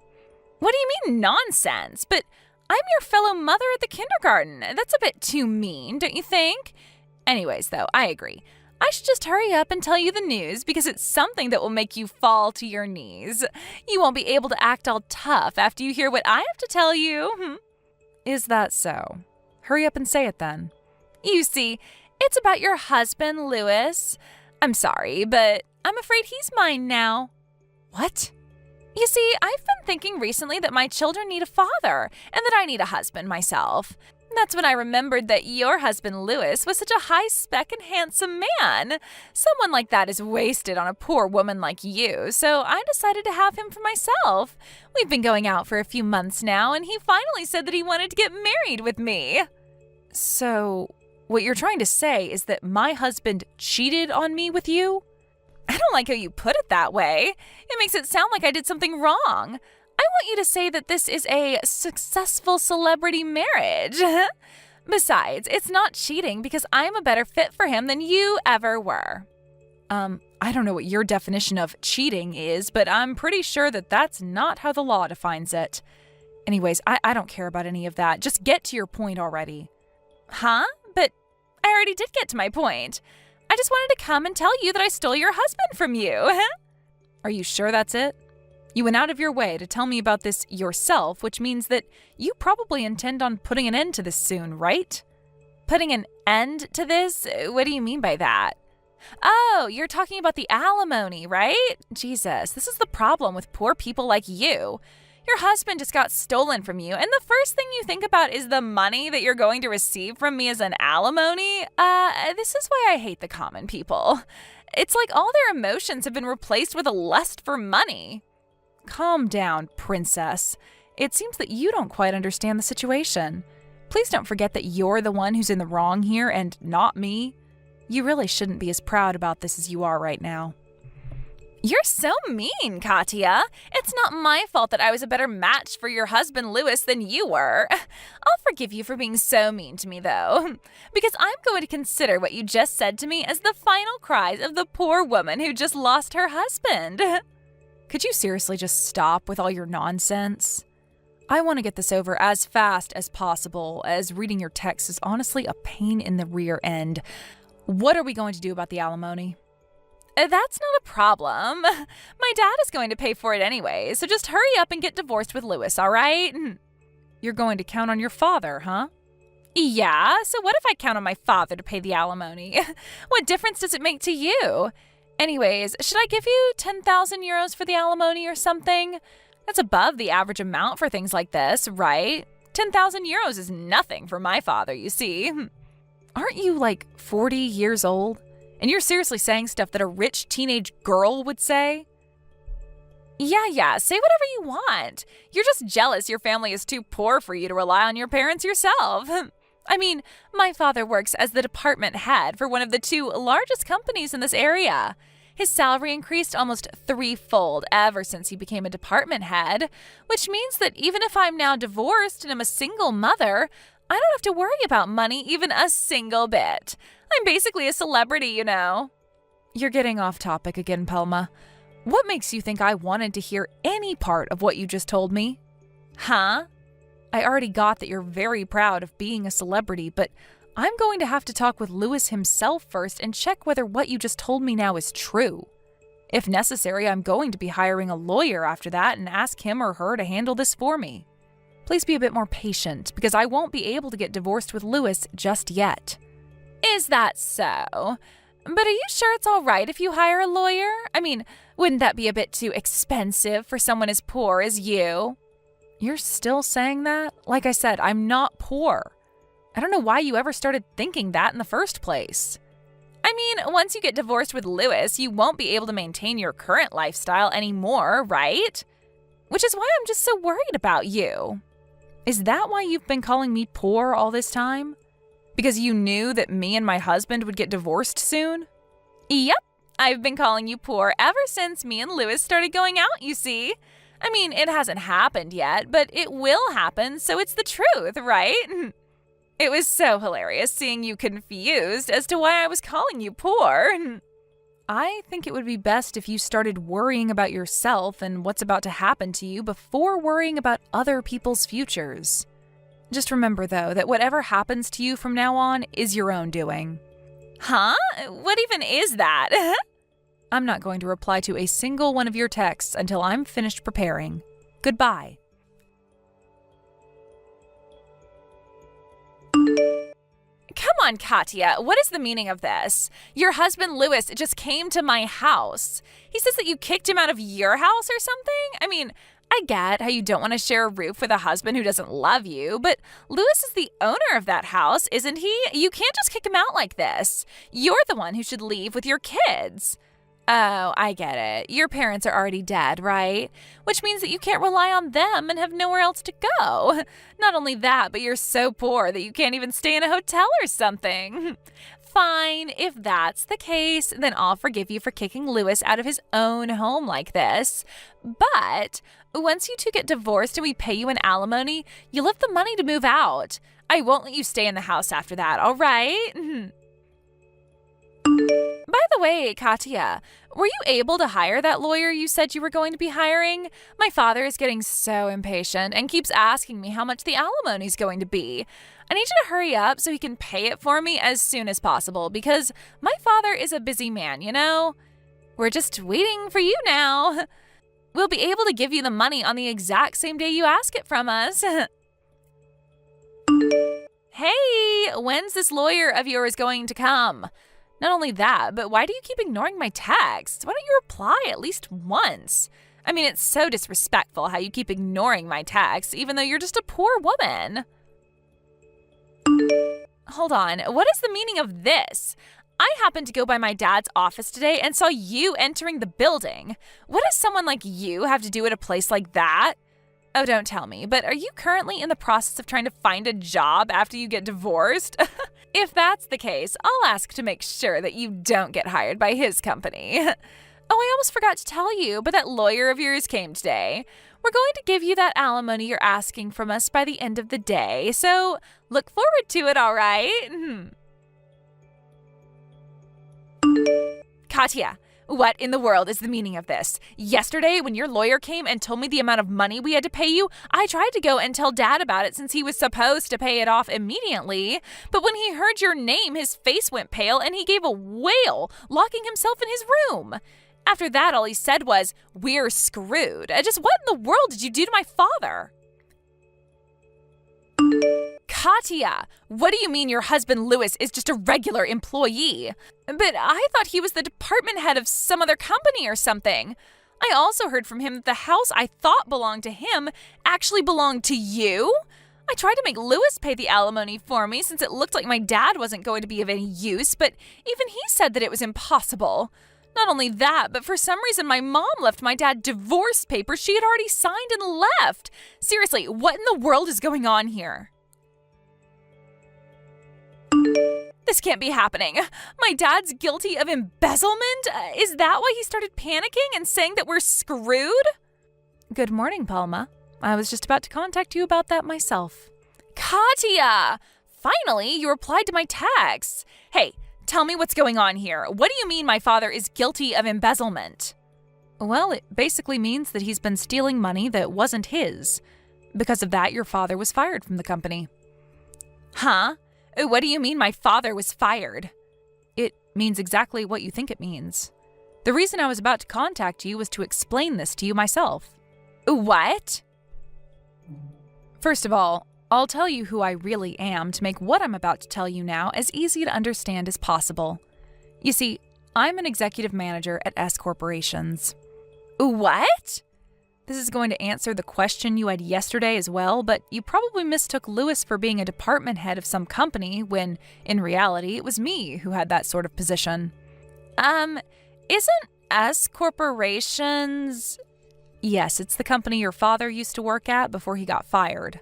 What do you mean nonsense? But I'm your fellow mother at the kindergarten. That's a bit too mean, don't you think? Anyways, though, I agree. I should just hurry up and tell you the news because it's something that will make you fall to your knees. You won't be able to act all tough after you hear what I have to tell you. Is that so? Hurry up and say it then. You see, it's about your husband, Louis. I'm sorry, but I'm afraid he's mine now. What? You see, I've been thinking recently that my children need a father and that I need a husband myself. That's when I remembered that your husband, Louis, was such a high-spec and handsome man. Someone like that is wasted on a poor woman like you, so I decided to have him for myself. We've been going out for a few months now, and he finally said that he wanted to get married with me. So, what you're trying to say is that my husband cheated on me with you? I don't like how you put it that way. It makes it sound like I did something wrong. I want you to say that this is a successful celebrity marriage. Besides, it's not cheating because I'm a better fit for him than you ever were. I don't know what your definition of cheating is, but I'm pretty sure that that's not how the law defines it. Anyways, I don't care about any of that. Just get to your point already. Huh? But I already did get to my point. I just wanted to come and tell you that I stole your husband from you. Are you sure that's it? You went out of your way to tell me about this yourself, which means that you probably intend on putting an end to this soon, right? Putting an end to this? What do you mean by that? Oh, you're talking about the alimony, right? Jesus, this is the problem with poor people like you. Your husband just got stolen from you, and the first thing you think about is the money that you're going to receive from me as an alimony? This is why I hate the common people. It's like all their emotions have been replaced with a lust for money. Calm down, princess. It seems that you don't quite understand the situation. Please don't forget that you're the one who's in the wrong here and not me. You really shouldn't be as proud about this as you are right now. You're so mean, Katya. It's not my fault that I was a better match for your husband, Louis, than you were. I'll forgive you for being so mean to me, though, because I'm going to consider what you just said to me as the final cries of the poor woman who just lost her husband. Could you seriously just stop with all your nonsense? I want to get this over as fast as possible, as reading your text is honestly a pain in the rear end. What are we going to do about the alimony? That's not a problem. My dad is going to pay for it anyway, so just hurry up and get divorced with Louis, all right? You're going to count on your father, huh? Yeah, so what if I count on my father to pay the alimony? What difference does it make to you? Anyways, should I give you 10,000 euros for the alimony or something? That's above the average amount for things like this, right? 10,000 euros is nothing for my father, you see. Aren't you like 40 years old? And you're seriously saying stuff that a rich teenage girl would say? Yeah, say whatever you want. You're just jealous your family is too poor for you to rely on your parents yourself. I mean, my father works as the department head for one of the 2 largest companies in this area. His salary increased almost 3-fold ever since he became a department head, which means that even if I'm now divorced and I'm a single mother, I don't have to worry about money even a single bit. I'm basically a celebrity, you know. You're getting off topic again, Pelma. What makes you think I wanted to hear any part of what you just told me? Huh? I already got that you're very proud of being a celebrity, but I'm going to have to talk with Louis himself first and check whether what you just told me now is true. If necessary, I'm going to be hiring a lawyer after that and ask him or her to handle this for me. Please be a bit more patient, because I won't be able to get divorced with Louis just yet. Is that so? But are you sure it's all right if you hire a lawyer? I mean, wouldn't that be a bit too expensive for someone as poor as you? You're still saying that? Like I said, I'm not poor. I don't know why you ever started thinking that in the first place. I mean, once you get divorced with Louis, you won't be able to maintain your current lifestyle anymore, right? Which is why I'm just so worried about you. Is that why you've been calling me poor all this time? Because you knew that me and my husband would get divorced soon? Yep, I've been calling you poor ever since me and Louis started going out, you see. I mean, it hasn't happened yet, but it will happen, so it's the truth, right? It was so hilarious seeing you confused as to why I was calling you poor. I think it would be best if you started worrying about yourself and what's about to happen to you before worrying about other people's futures. Just remember, though, that whatever happens to you from now on is your own doing. Huh? What even is that? I'm not going to reply to a single one of your texts until I'm finished preparing. Goodbye. Come on, Katya, what is the meaning of this? Your husband, Louis, just came to my house. He says that you kicked him out of your house or something? I mean, I get how you don't want to share a roof with a husband who doesn't love you, but Louis is the owner of that house, isn't he? You can't just kick him out like this. You're the one who should leave with your kids. Oh, I get it. Your parents are already dead, right? Which means that you can't rely on them and have nowhere else to go. Not only that, but you're so poor that you can't even stay in a hotel or something. Fine, if that's the case, then I'll forgive you for kicking Louis out of his own home like this. But once you two get divorced and we pay you an alimony, you'll have the money to move out. I won't let you stay in the house after that, all right? By the way, Katya, were you able to hire that lawyer you said you were going to be hiring? My father is getting so impatient and keeps asking me how much the alimony is going to be. I need you to hurry up so he can pay it for me as soon as possible because my father is a busy man, you know? We're just waiting for you now. We'll be able to give you the money on the exact same day you ask it from us. Hey, when's this lawyer of yours going to come? Not only that, but why do you keep ignoring my texts? Why don't you reply at least once? I mean, it's so disrespectful how you keep ignoring my texts, even though you're just a poor woman. Hold on, what is the meaning of this? I happened to go by my dad's office today and saw you entering the building. What does someone like you have to do at a place like that? Oh, don't tell me, but are you currently in the process of trying to find a job after you get divorced? If that's the case, I'll ask to make sure that you don't get hired by his company. Oh, I almost forgot to tell you, but that lawyer of yours came today. We're going to give you that alimony you're asking from us by the end of the day, so look forward to it, all right? Katya, what in the world is the meaning of this? Yesterday, when your lawyer came and told me the amount of money we had to pay you, I tried to go and tell Dad about it since he was supposed to pay it off immediately. But when he heard your name, his face went pale and he gave a wail, locking himself in his room. After that, all he said was, "We're screwed." Just what in the world did you do to my father? Katya, what do you mean your husband Louis is just a regular employee? But I thought he was the department head of some other company or something. I also heard from him that the house I thought belonged to him actually belonged to you. I tried to make Louis pay the alimony for me since it looked like my dad wasn't going to be of any use, but even he said that it was impossible. Not only that, but for some reason my mom left my dad divorce papers she had already signed and left. Seriously, what in the world is going on here? This can't be happening. My dad's guilty of embezzlement? Is that why he started panicking and saying that we're screwed? Good morning, Palma. I was just about to contact you about that myself. Katya! Finally, you replied to my texts. Hey, tell me what's going on here. What do you mean my father is guilty of embezzlement? Well, it basically means that he's been stealing money that wasn't his. Because of that, your father was fired from the company. Huh? What do you mean my father was fired? It means exactly what you think it means. The reason I was about to contact you was to explain this to you myself. What? First of all, I'll tell you who I really am to make what I'm about to tell you now as easy to understand as possible. You see, I'm an executive manager at S Corporations. What? This is going to answer the question you had yesterday as well, but you probably mistook Louis for being a department head of some company when, in reality, it was me who had that sort of position. Isn't S Corporations... Yes, it's the company your father used to work at before he got fired.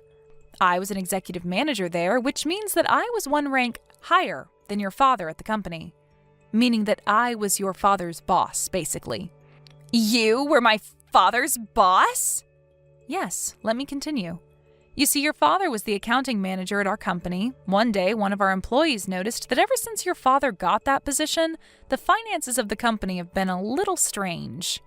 I was an executive manager there, which means that I was one rank higher than your father at the company. Meaning that I was your father's boss, basically. You were my father's boss? Yes, let me continue. You see, your father was the accounting manager at our company. One day, one of our employees noticed that ever since your father got that position, the finances of the company have been a little strange.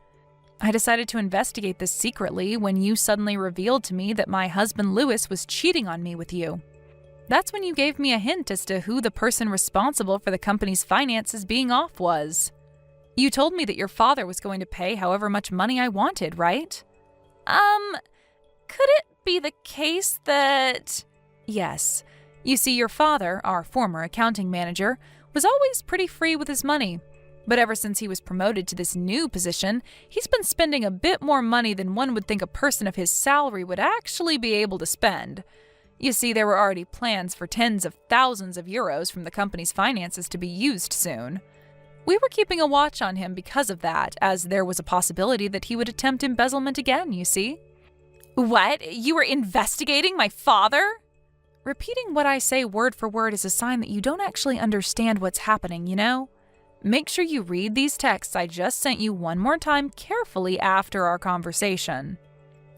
I decided to investigate this secretly when you suddenly revealed to me that my husband Louis was cheating on me with you. That's when you gave me a hint as to who the person responsible for the company's finances being off was. You told me that your father was going to pay however much money I wanted, right? Could it be the case that... Yes. You see, your father, our former accounting manager, was always pretty free with his money. But ever since he was promoted to this new position, he's been spending a bit more money than one would think a person of his salary would actually be able to spend. You see, there were already plans for tens of thousands of euros from the company's finances to be used soon. We were keeping a watch on him because of that, as there was a possibility that he would attempt embezzlement again, you see. What? You were investigating my father? Repeating what I say word for word is a sign that you don't actually understand what's happening, you know? Make sure you read these texts I just sent you one more time carefully after our conversation.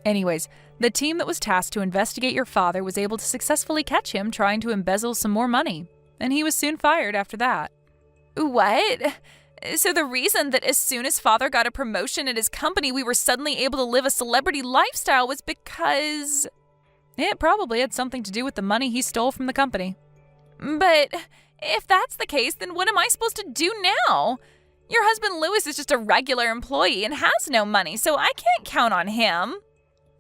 Anyways, the team that was tasked to investigate your father was able to successfully catch him trying to embezzle some more money, and he was soon fired after that. What? So the reason that as soon as father got a promotion at his company, we were suddenly able to live a celebrity lifestyle was because... It probably had something to do with the money he stole from the company. But if that's the case, then what am I supposed to do now? Your husband Louis is just a regular employee and has no money, so I can't count on him.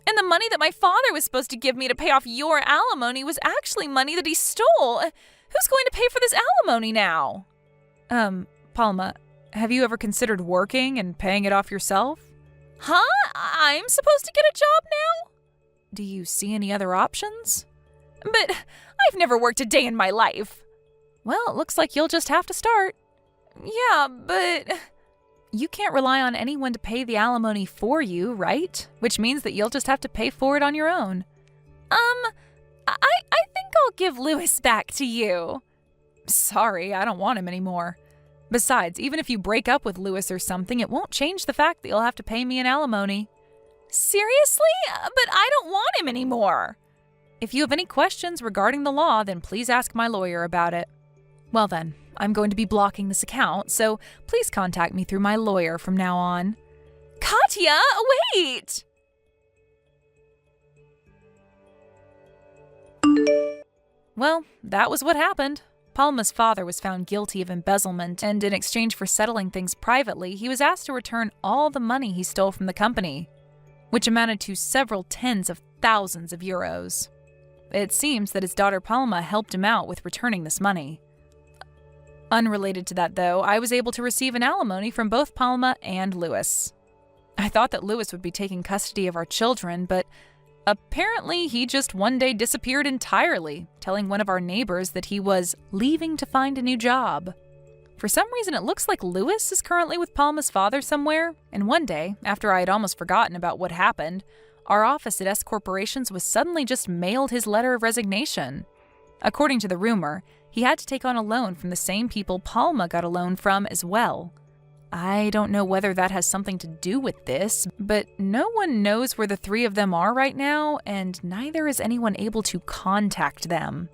And the money that my father was supposed to give me to pay off your alimony was actually money that he stole. Who's going to pay for this alimony now? Palma, have you ever considered working and paying it off yourself? Huh? I'm supposed to get a job now? Do you see any other options? But I've never worked a day in my life. Well, it looks like you'll just have to start. Yeah, but... You can't rely on anyone to pay the alimony for you, right? Which means that you'll just have to pay for it on your own. I think I'll give Louis back to you. Sorry, I don't want him anymore. Besides, even if you break up with Louis or something, it won't change the fact that you'll have to pay me an alimony. Seriously? But I don't want him anymore. If you have any questions regarding the law, then please ask my lawyer about it. Well then, I'm going to be blocking this account, so please contact me through my lawyer from now on. Katya, wait! Well, that was what happened. Palma's father was found guilty of embezzlement, and in exchange for settling things privately, he was asked to return all the money he stole from the company, which amounted to several tens of thousands of euros. It seems that his daughter Palma helped him out with returning this money. Unrelated to that, though, I was able to receive an alimony from both Palma and Louis. I thought that Louis would be taking custody of our children, but apparently he just one day disappeared entirely, telling one of our neighbors that he was leaving to find a new job. For some reason, it looks like Louis is currently with Palma's father somewhere, and one day, after I had almost forgotten about what happened, our office at S Corporations was suddenly just mailed his letter of resignation. According to the rumor, he had to take on a loan from the same people Palma got a loan from as well. I don't know whether that has something to do with this, but no one knows where the three of them are right now, and neither is anyone able to contact them.